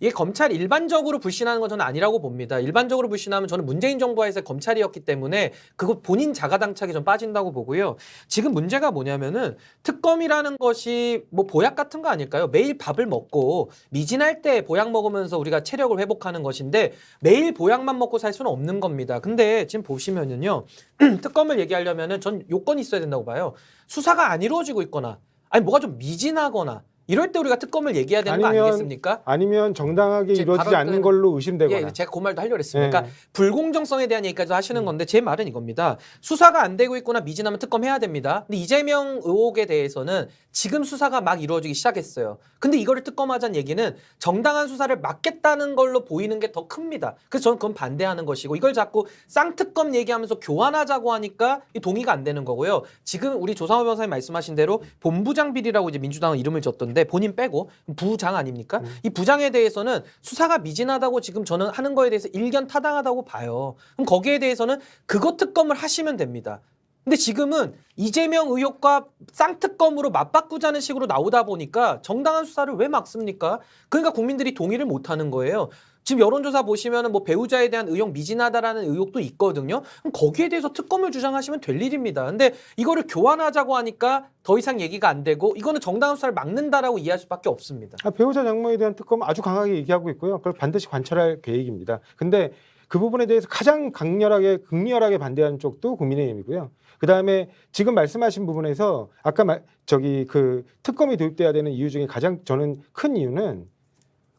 이게 검찰 일반적으로 불신하는 건 저는 아니라고 봅니다. 일반적으로 불신하면 저는 문재인 정부 하에서 검찰이었기 때문에 그거 본인 자가당착이 좀 빠진다고 보고요. 지금 문제가 뭐냐면은 특검이라는 것이 뭐 보약 같은 거 아닐까요? 매일 밥을 먹고 미진할 때 보약 먹으면서 우리가 체력을 회복하는 것인데 매일 보약만 먹고 살 수는 없는 겁니다. 근데 지금 보시면은요. 특검을 얘기하려면은 전 요건이 있어야 된다고 봐요. 수사가 안 이루어지고 있거나 아니 뭐가 좀 미진하거나 이럴 때 우리가 특검을 얘기해야 되는 거 아니겠습니까? 아니면 정당하게 제 이루어지지 발언 않는 걸로 의심되거나. 예, 제가 그 말도 하려고 했습니다. 그러니까 예. 불공정성에 대한 얘기까지 하시는 건데 제 말은 이겁니다. 수사가 안 되고 있거나 미진하면 특검해야 됩니다. 근데 이재명 의혹에 대해서는 지금 수사가 막 이루어지기 시작했어요. 근데 이거를 특검하자는 얘기는 정당한 수사를 막겠다는 걸로 보이는 게 더 큽니다. 그래서 저는 그건 반대하는 것이고 이걸 자꾸 쌍특검 얘기하면서 교환하자고 하니까 이 동의가 안 되는 거고요. 지금 우리 조상호 변호사님 말씀하신 대로 본부장 비리라고 이제 민주당은 이름을 줬던데 본인 빼고 부장 아닙니까? 이 부장에 대해서는 수사가 미진하다고 지금 저는 하는 거에 대해서 일견 타당하다고 봐요. 그럼 거기에 대해서는 그거 특검을 하시면 됩니다. 근데 지금은 이재명 의혹과 쌍특검으로 맞바꾸자는 식으로 나오다 보니까 정당한 수사를 왜 막습니까? 그러니까 국민들이 동의를 못하는 거예요. 지금 여론조사 보시면은 뭐 배우자에 대한 의혹 미진하다라는 의혹도 있거든요. 그럼 거기에 대해서 특검을 주장하시면 될 일입니다. 근데 이거를 교환하자고 하니까 더 이상 얘기가 안 되고 이거는 정당한 수사를 막는다라고 이해할 수밖에 없습니다. 배우자 장모에 대한 특검 아주 강하게 얘기하고 있고요. 그걸 반드시 관철할 계획입니다. 근데 그 부분에 대해서 가장 극렬하게 반대하는 쪽도 국민의힘이고요. 그 다음에 지금 말씀하신 부분에서 아까 그 특검이 도입돼야 되는 이유 중에 가장 저는 큰 이유는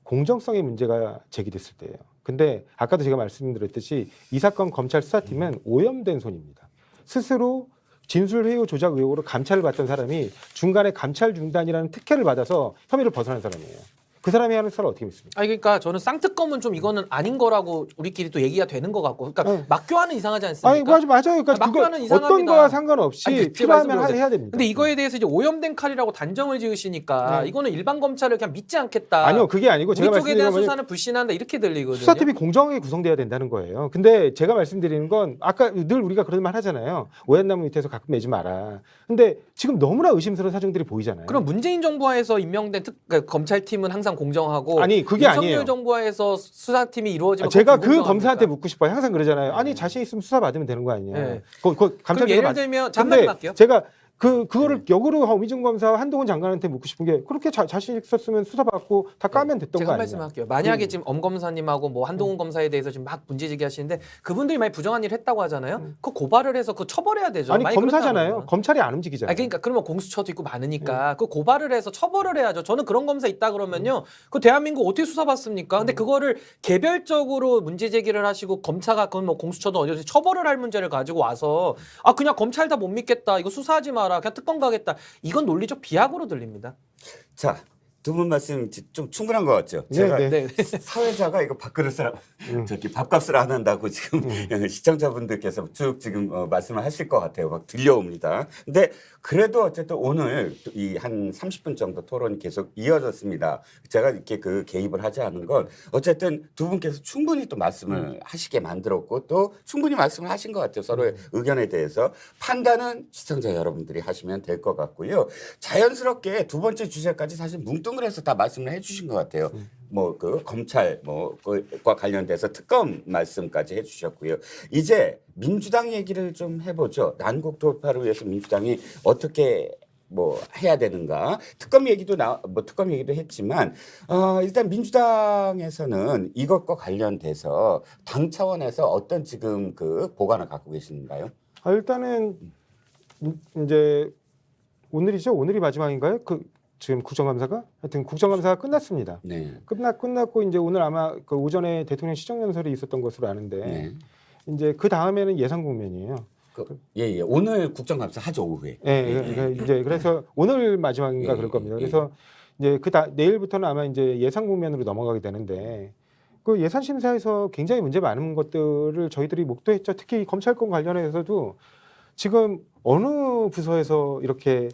공정성의 문제가 제기됐을 때예요. 근데 아까도 제가 말씀드렸듯이 이 사건 검찰 수사팀은 오염된 손입니다. 스스로 진술 회유 조작 의혹으로 감찰을 받던 사람이 중간에 감찰 중단이라는 특혜를 받아서 혐의를 벗어난 사람이에요. 그 사람이 하는 수사를 어떻게 믿습니까? 아니 그러니까 저는 쌍특검은 좀 이거는 아닌 거라고 우리끼리 또 얘기가 되는 것 같고, 그러니까 막교환은 이상하지 않습니까? 아니 맞아요. 그러니까 막교환은 그거 이상합니다. 어떤 거와 상관없이 아니, 필요하면 해야 됩니다. 근데 이거에 대해서 이제 오염된 칼이라고 단정을 지으시니까 이거는 일반 검찰을 그냥 믿지 않겠다. 아니요, 그게 아니고 우리 제가 쪽에 대한 말씀드리는 건 수사는 불신한다 이렇게 들리거든요. 수사팀이 공정하게 구성돼야 된다는 거예요. 근데 제가 말씀드리는 건 아까 늘 우리가 그런 말 하잖아요. 오얏나무 밑에서 가끔 매지 마라. 근데 지금 너무나 의심스러운 사정들이 보이잖아요. 그럼 문재인 정부하에서 임명된 그러니까 검찰팀은 항상 공정하고 아니 그게 윤석열 아니에요. 정부하에서 수사팀이 이루어지면 제가 그거 그 공정합니까? 검사한테 묻고 싶어요. 항상 그러잖아요. 아니 자신 있으면 수사 받으면 되는 거 아니냐. 네. 그 그럼 예를 들면 잠깐만 할게요. 제가 그거를 역으로 허미중 검사와 한동훈 장관한테 묻고 싶은 게 그렇게 자신 있었으면 수사 받고 다 까면 됐던 거 제가 아니냐. 말씀할게요. 만약에 지금 엄 검사님하고 뭐 한동훈 검사에 대해서 지금 막 문제제기 하시는데 그분들이 많이 부정한 일을 했다고 하잖아요. 그거 고발을 해서 그거 처벌해야 되죠. 아니 많이 검사잖아요. 그렇다고요. 검찰이 안 움직이잖아요. 아니, 그러니까 그러면 공수처도 있고 많으니까 그 고발을 해서 처벌을 해야죠. 저는 그런 검사 있다 그러면요, 그 대한민국 어떻게 수사받습니까? 근데 그거를 개별적으로 문제 제기를 하시고 검사가 그건 뭐 공수처도 어디서 처벌을 할 문제를 가지고 와서 아 그냥 검찰 다 못 믿겠다, 이거 수사하지 마라, 그냥 특검 가겠다, 이건 논리적 비약으로 들립니다. 자, 두 분 말씀 좀 충분한 것 같죠? 네, 제가 네. 사회자가 이거 밥그릇을 저기 밥값을 안 한다고 지금 시청자분들께서 쭉 지금 말씀을 하실 것 같아요. 막 들려옵니다. 근데 그래도 어쨌든 오늘 이 한 30분 정도 토론이 계속 이어졌습니다. 제가 이렇게 그 개입을 하지 않은 건 어쨌든 두 분께서 충분히 또 말씀을 하시게 만들었고 또 충분히 말씀을 하신 것 같아요. 서로의 의견에 대해서 판단은 시청자 여러분들이 하시면 될 것 같고요. 자연스럽게 두 번째 주제까지 사실 뭉뚱을 해서 다 말씀을 해주신 것 같아요. 뭐 그 검찰 뭐과 관련돼서 특검 말씀까지 해주셨고요. 이제 민주당 얘기를 좀 해보죠. 난국 돌파를 위해서 민주당이 어떻게 뭐 해야 되는가? 특검 얘기도 특검 얘기도 했지만 일단 민주당에서는 이것과 관련돼서 당 차원에서 어떤 지금 그 보관을 갖고 계신가요? 일단은 이제 오늘이죠. 오늘이 마지막인가요? 지금 국정감사가 하여튼 국정감사가 끝났습니다. 네. 끝났고 이제 오늘 아마 그 오전에 대통령 시정연설이 있었던 것으로 아는데 네. 이제 그 다음에는 예산 국면이에요. 예. 오늘 국정감사 하죠 오후에. 예. 이제 그래서 오늘 마지막인가 그럴 겁니다. 그래서 이제 내일부터는 아마 이제 예산 국면으로 넘어가게 되는데 그 예산 심사에서 굉장히 문제 많은 것들을 저희들이 목도했죠. 특히 검찰권 관련해서도 지금 어느 부서에서 이렇게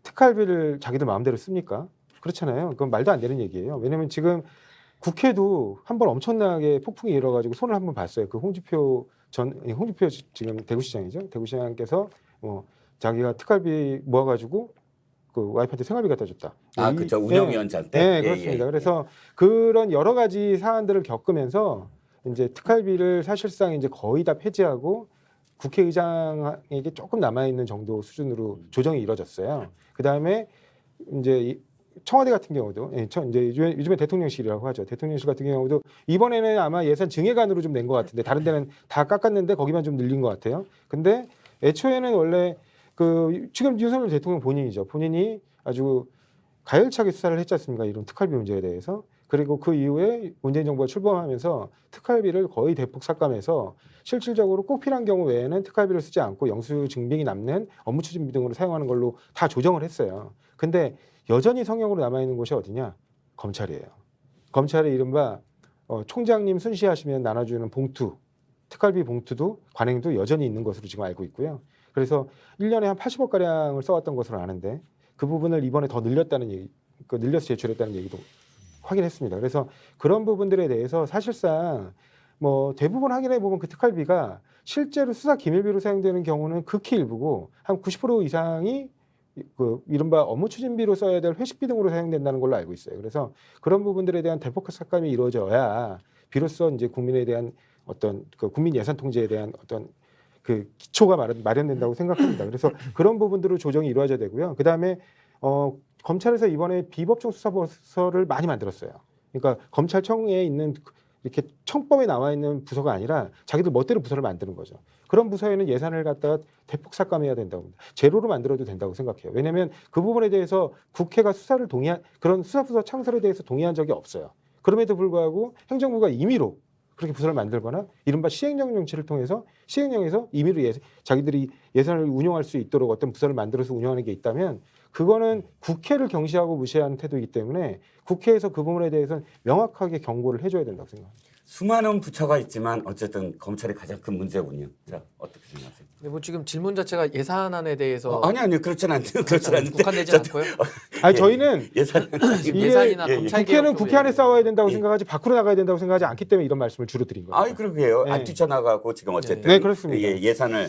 특활비를 자기들 마음대로 씁니까? 그렇잖아요. 그건 말도 안 되는 얘기예요. 왜냐하면 지금 국회도 한번 엄청나게 폭풍이 일어가지고 손을 한번 봤어요. 그 홍준표 지금 대구시장이죠. 대구시장께서 자기가 특활비 모아가지고 그 와이프한테 생활비 갖다 줬다. 아, 그렇죠. 운영위원장 때. 네, 그렇습니다. 그래서 그런 여러 가지 사안들을 겪으면서 이제 특활비를 사실상 이제 거의 다 폐지하고 국회의장에게 조금 남아 있는 정도 수준으로 조정이 이루어졌어요. 그 다음에 이제 청와대 같은 경우도 이제 요즘에 대통령실이라고 하죠. 대통령실 같은 경우도 이번에는 아마 예산 증액안으로 좀 낸 것 같은데 다른 데는 다 깎았는데 거기만 좀 늘린 것 같아요. 근데 애초에는 원래 그 지금 윤석열 대통령 본인이죠. 본인이 아주 가열차게 수사를 했지 않습니까? 이런 특활비 문제에 대해서. 그리고 그 이후에 문재인 정부가 출범하면서 특활비를 거의 대폭 삭감해서 실질적으로 꼭 필요한 경우 외에는 특활비를 쓰지 않고 영수증빙이 남는 업무 추진비 등으로 사용하는 걸로 다 조정을 했어요. 근데 여전히 성역으로 남아있는 곳이 어디냐? 검찰이에요. 검찰의 이른바 총장님 순시하시면 나눠주는 봉투, 특활비 봉투도 관행도 여전히 있는 것으로 지금 알고 있고요. 그래서 1년에 한 80억가량을 써왔던 것으로 아는데 그 부분을 이번에 더 늘렸다는 얘기, 늘려서 제출했다는 얘기도 확인했습니다. 그래서 그런 부분들에 대해서 사실상 뭐 대부분 확인해 보면 그 특활비가 실제로 수사 기밀비로 사용되는 경우는 극히 일부고 한 90% 이상이 그 이른바 업무 추진비로 써야 될 회식비 등으로 사용된다는 걸로 알고 있어요. 그래서 그런 부분들에 대한 대폭 삭감이 이루어져야 비로소 이제 국민에 대한 어떤 그 국민 예산 통제에 대한 어떤 그 기초가 마련된다고 생각합니다. 그래서 그런 부분들로 조정이 이루어져야 되고요. 그 다음에 검찰에서 이번에 비법정 수사부서를 많이 만들었어요. 그러니까 검찰청에 있는 이렇게 청법에 나와 있는 부서가 아니라 자기들 멋대로 부서를 만드는 거죠. 그런 부서에는 예산을 갖다가 대폭 삭감해야 된다고 합니다. 제로로 만들어도 된다고 생각해요. 왜냐하면 그 부분에 대해서 국회가 수사를 동의한 그런 수사부서 창설에 대해서 동의한 적이 없어요. 그럼에도 불구하고 행정부가 임의로 그렇게 부서를 만들거나 이른바 시행령 정치를 통해서 시행령에서 임의로 자기들이 예산을 운용할 수 있도록 어떤 부서를 만들어서 운영하는 게 있다면 그거는 국회를 경시하고 무시하는 태도이기 때문에 국회에서 그 부분에 대해서는 명확하게 경고를 해줘야 된다고 생각합니다. 수많은 부처가 있지만 어쨌든 검찰이 가장 큰 문제군요. 자, 어떻게 생각하세요? 근데 뭐 지금 질문 자체가 예산안에 대해서 아니 그렇진 않죠. 그렇진 않은데 국한되지 않고요. 아니 저희는 예산이나 검찰 국회는 국회 안에 싸워야 된다고 예. 생각하지 밖으로 나가야 된다고 생각하지 않기 때문에 이런 말씀을 주로 드린 거예요. 아이 그러게요. 네. 안 뛰쳐나가고 지금 어쨌든 네, 그렇습니다. 예산을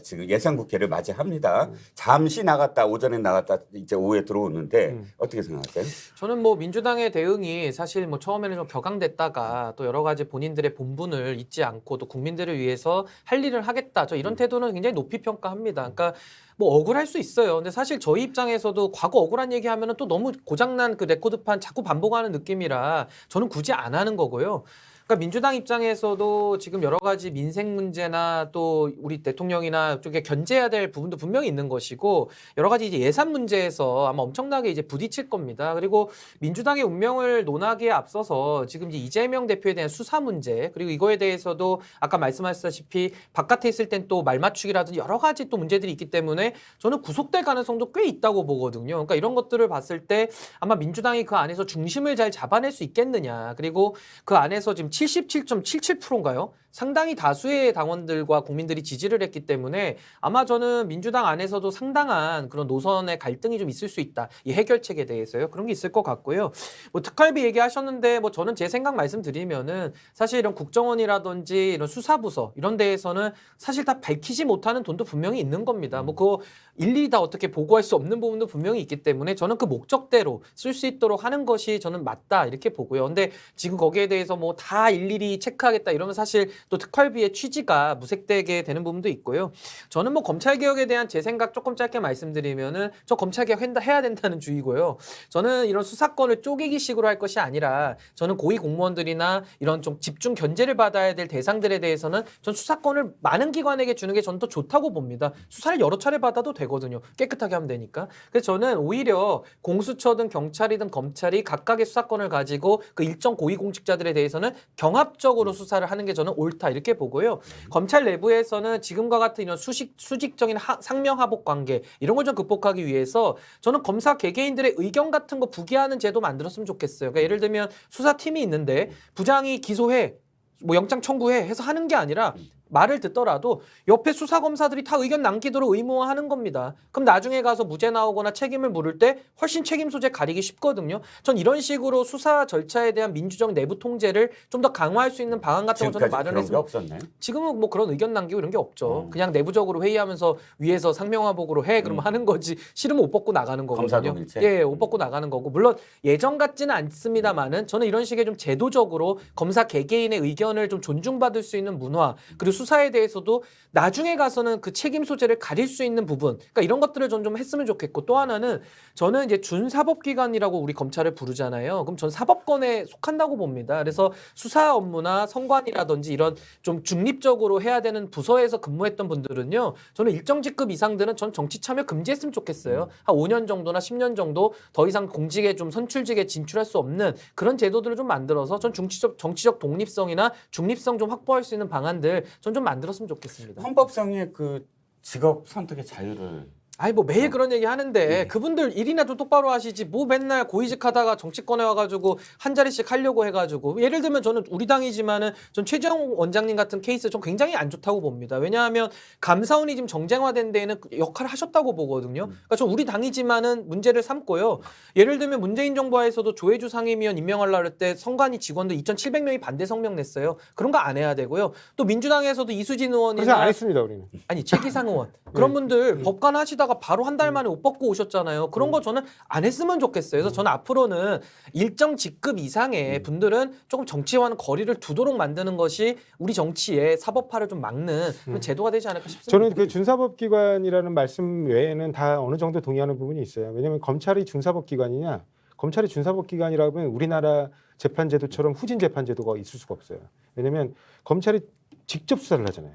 지금 예산 국회를 맞이합니다. 잠시 나갔다 오전에 나갔다 이제 오후에 들어오는데 어떻게 생각하세요? 저는 뭐 민주당의 대응이 사실 뭐 처음에는 좀 격앙됐다가 또 여러 가지 본인들의 본분을 잊지 않고 또 국민들을 위해서 할 일을 하겠다. 저 이런 태도는 굉장히 높이 평가합니다. 그러니까 뭐 억울할 수 있어요. 근데 사실 저희 입장에서도 과거 억울한 얘기하면은 또 너무 고장난 그 레코드판 자꾸 반복하는 느낌이라 저는 굳이 안 하는 거고요. 그러니까 민주당 입장에서도 지금 여러 가지 민생 문제나 또 우리 대통령이나 쪽에 견제해야 될 부분도 분명히 있는 것이고 여러 가지 이제 예산 문제에서 아마 엄청나게 이제 부딪힐 겁니다. 그리고 민주당의 운명을 논하기에 앞서서 지금 이제 이재명 대표에 대한 수사 문제 그리고 이거에 대해서도 아까 말씀하셨다시피 바깥에 있을 땐 또 말맞추기라든지 여러 가지 또 문제들이 있기 때문에 저는 구속될 가능성도 꽤 있다고 보거든요. 그러니까 이런 것들을 봤을 때 아마 민주당이 그 안에서 중심을 잘 잡아낼 수 있겠느냐. 그리고 그 안에서 지금 77.77%인가요? 상당히 다수의 당원들과 국민들이 지지를 했기 때문에 아마 저는 민주당 안에서도 상당한 그런 노선의 갈등이 좀 있을 수 있다. 이 해결책에 대해서요. 그런 게 있을 것 같고요. 뭐 특활비 얘기하셨는데 뭐 저는 제 생각 말씀드리면은 사실 이런 국정원이라든지 이런 수사부서 이런 데에서는 사실 다 밝히지 못하는 돈도 분명히 있는 겁니다. 뭐 그거 일일이 다 어떻게 보고할 수 없는 부분도 분명히 있기 때문에 저는 그 목적대로 쓸 수 있도록 하는 것이 저는 맞다 이렇게 보고요. 근데 지금 거기에 대해서 뭐 다 일일이 체크하겠다 이러면 사실 또 특활비의 취지가 무색되게 되는 부분도 있고요. 저는 뭐 검찰개혁에 대한 제 생각 조금 짧게 말씀드리면은 저 검찰개혁 해야 된다는 주의고요. 저는 이런 수사권을 쪼개기식으로 할 것이 아니라 저는 고위 공무원들이나 이런 좀 집중 견제를 받아야 될 대상들에 대해서는 전 수사권을 많은 기관에게 주는 게 저는 더 좋다고 봅니다. 수사를 여러 차례 받아도 되거든요. 깨끗하게 하면 되니까. 그래서 저는 오히려 공수처든 경찰이든 검찰이 각각의 수사권을 가지고 그 일정 고위공직자들에 대해서는 경합적으로 수사를 하는 게 저는 옳다 이렇게 보고요. 검찰 내부에서는 지금과 같은 이런 수직적인 상명하복 관계 이런 걸 좀 극복하기 위해서 저는 검사 개개인들의 의견 같은 거 부기하는 제도 만들었으면 좋겠어요. 그러니까 예를 들면 수사팀이 있는데 부장이 기소해 뭐 영장 청구해 해서 하는 게 아니라 말을 듣더라도 옆에 수사검사들이 다 의견 남기도록 의무화하는 겁니다. 그럼 나중에 가서 무죄 나오거나 책임을 물을 때 훨씬 책임 소재 가리기 쉽거든요. 전 이런 식으로 수사 절차에 대한 민주적 내부 통제를 좀 더 강화할 수 있는 방안 같은 거 저는 지금까지 그런 게 마련했으면 없었나요? 지금은 뭐 그런 의견 남기고 이런 게 없죠. 그냥 내부적으로 회의하면서 위에서 상명하 보고로 해 그러면 하는 거지 싫으면 옷 벗고 나가는 거거든요. 검사동일체? 예, 옷 벗고 나가는 거고 물론 예전 같지는 않습니다만은 저는 이런 식의 좀 제도적으로 검사 개개인의 의견을 좀 존중받을 수 있는 문화 그리고 수사에 대해서도 나중에 가서는 그 책임 소재를 가릴 수 있는 부분 그러니까 이런 것들을 전 좀 했으면 좋겠고 또 하나는 저는 이제 준사법기관이라고 우리 검찰을 부르잖아요. 그럼 전 사법권에 속한다고 봅니다. 그래서 수사 업무나 선관이라든지 이런 좀 중립적으로 해야 되는 부서에서 근무했던 분들은요. 저는 일정 직급 이상들은 전 정치 참여 금지했으면 좋겠어요. 한 5년 정도나 10년 정도 더 이상 공직에 좀 선출직에 진출할 수 없는 그런 제도들을 좀 만들어서 전 정치적 독립성이나 중립성 좀 확보할 수 있는 방안들 전 좀 만들었으면 좋겠습니다. 헌법상의 그 직업 선택의 자유를 아니 뭐 매일 그런 얘기 하는데 그분들 일이나 좀 똑바로 하시지 뭐 맨날 고위직 하다가 정치권에 와가지고 한 자리씩 하려고 해가지고 예를 들면 저는 우리 당이지만은 전 최재형 원장님 같은 케이스 좀 굉장히 안 좋다고 봅니다. 왜냐하면 감사원이 지금 정쟁화된 데에는 역할을 하셨다고 보거든요. 그러니까 전 우리 당이지만은 문제를 삼고요. 예를 들면 문재인 정부하에서도 조혜주 상임위원 임명하려고 할 때 선관위 직원들 2,700명이 반대 성명 냈어요. 그런 거 안 해야 되고요. 또 민주당에서도 이수진 의원이나 그래서 안 했습니다 우리는. 아니 최기상 의원 그런 분들 법관 하시다가 바로 한 달 만에 옷 벗고 오셨잖아요. 그런 거 저는 안 했으면 좋겠어요. 그래서 저는 앞으로는 일정 직급 이상의 분들은 조금 정치와는 거리를 두도록 만드는 것이 우리 정치의 사법화를 좀 막는 그런 제도가 되지 않을까 싶습니다. 저는 그 준사법기관이라는 말씀 외에는 다 어느 정도 동의하는 부분이 있어요. 왜냐하면 검찰이 준사법기관이냐, 검찰이 준사법기관이라고 하면 우리나라 재판제도처럼 후진 재판제도가 있을 수가 없어요. 왜냐하면 검찰이 직접 수사를 하잖아요.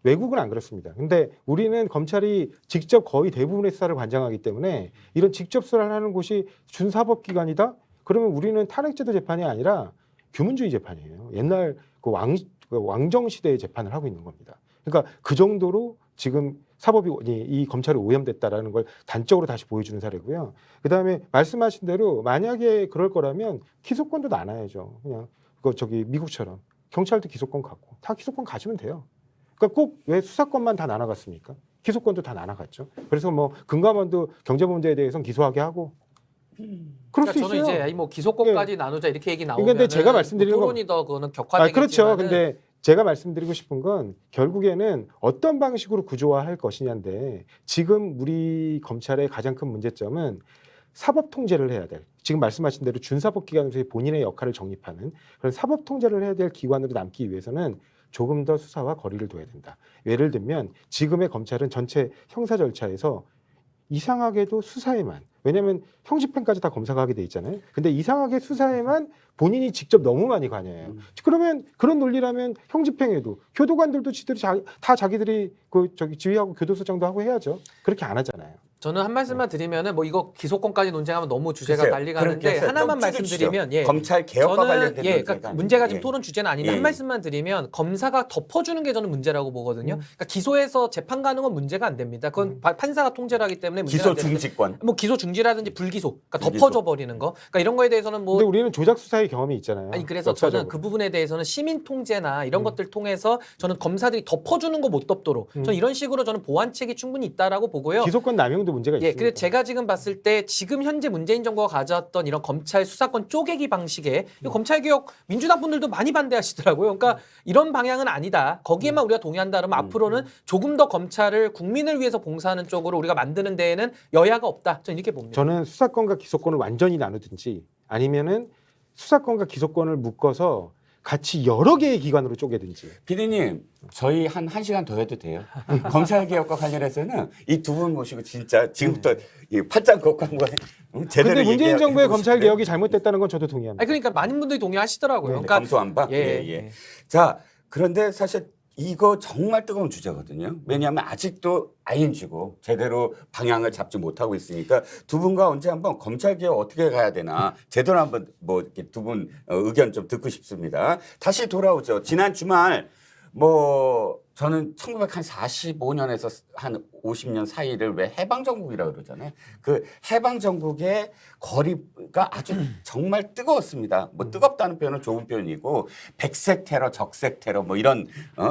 외국은 안 그렇습니다. 근데 우리는 검찰이 직접 거의 대부분의 수사를 관장하기 때문에 이런 직접 수사를 하는 곳이 준사법기관이다? 그러면 우리는 탄핵제도 재판이 아니라 규문주의 재판이에요. 옛날 그 왕정 시대의 재판을 하고 있는 겁니다. 그러니까 그 정도로 지금 사법이 이 검찰이 오염됐다라는 걸 단적으로 다시 보여주는 사례고요. 그다음에 말씀하신 대로 만약에 그럴 거라면 기소권도 나눠야죠. 그냥 저기 미국처럼 경찰도 기소권 갖고 다 기소권 가지면 돼요. 그러니까 꼭 왜 수사권만 다 나눠갔습니까? 기소권도 다 나눠갔죠. 그래서 뭐 금감원도 경제 문제에 대해서는 기소하게 하고 그럴 그러니까 수 저는 있어요. 이제 뭐 기소권까지 나누자 이렇게 얘기 나오면 근데 제가 말씀드리는 건- 토론이 더 그거는 격화되겠지만 그렇죠. 근데 제가 말씀드리고 싶은 건 결국에는 어떤 방식으로 구조화할 것이냐인데 지금 우리 검찰의 가장 큰 문제점은 사법 통제를 해야 될 지금 말씀하신 대로 준사법기관으로서 본인의 역할을 정립하는 그런 사법 통제를 해야 될 기관으로 남기 위해서는 조금 더 수사와 거리를 둬야 된다. 예를 들면 지금의 검찰은 전체 형사 절차에서 이상하게도 수사에만 왜냐하면 형집행까지 다 검사가 하게 돼 있잖아요. 근데 이상하게 수사에만 본인이 직접 너무 많이 관여해요. 그러면 그런 논리라면 형집행에도 교도관들도 다 자기들이 지휘하고 교도소장도 하고 해야죠. 그렇게 안 하잖아요. 저는 한 말씀만 드리면은 뭐 이거 기소권까지 논쟁하면 너무 주제가 글쎄요. 난리 그렇게 가는데 해서 하나만 좀 줄여주시죠. 말씀드리면 검찰 개혁과 저는 관련된 그러니까 문제가 문제가 아니고. 지금 토론 주제는 아닌데 예, 한 예. 말씀만 드리면 검사가 덮어주는 게 저는 문제라고 보거든요. 그러니까 기소해서 재판 가는 건 문제가 안 됩니다. 그건 판사가 통제를 하기 때문에 문제가 기소 안 되는데 중지권. 뭐 기소 중지라든지 불기소, 그러니까 불기소. 덮어줘 버리는 거. 그러니까 이런 거에 대해서는 뭐 근데 우리는 조작 수사의 경험이 있잖아요. 아니 그래서 역사적으로. 저는 그 부분에 대해서는 시민 통제나 이런 것들 통해서 저는 검사들이 덮어주는 거 못 덮도록 저는 이런 식으로 저는 보완책이 충분히 있다라고 보고요. 기소권 남용도 문제가 예, 있습니다. 그래서 제가 지금 봤을 때 지금 현재 문재인 정부가 가져왔던 이런 검찰 수사권 쪼개기 방식에 이 검찰 개혁 민주당 분들도 많이 반대하시더라고요. 그러니까 이런 방향은 아니다. 거기에만 우리가 동의한다 그러면 앞으로는 조금 더 검찰을 국민을 위해서 봉사하는 쪽으로 우리가 만드는 데에는 여야가 없다. 저는 이렇게 봅니다. 저는 수사권과 기소권을 완전히 나누든지 아니면은 수사권과 기소권을 묶어서 같이 여러 개의 기관으로 쪼개든지. 피디님, 저희 한 1시간 더 해도 돼요. 검찰 개혁과 관련해서는 이 두 분 모시고 진짜 지금부터 이 팔짱 걷고 한번 제대로 근데 문재인 정부의 얘기해보고 검찰 싶어요. 개혁이 잘못됐다는 건 저도 동의합니다. 아니 그러니까 많은 분들이 동의하시더라고요. 네, 그러니까 감소한바? 예, 예. 예. 자, 그런데 사실 이거 정말 뜨거운 주제거든요. 왜냐하면 아직도 ING고 제대로 방향을 잡지 못하고 있으니까 두 분과 언제 한번 검찰 개혁 어떻게 가야 되나 제대로 한번 뭐 이렇게 두 분 의견 좀 듣고 싶습니다. 다시 돌아오죠. 지난 주말 뭐 저는 1945년에서 한 50년 사이를 왜 해방정국이라고 그러잖아요. 그 해방정국의 거리가 아주 정말 뜨거웠습니다. 뭐 뜨겁다는 표현은 좋은 표현이고 백색 테러, 적색 테러 뭐 이런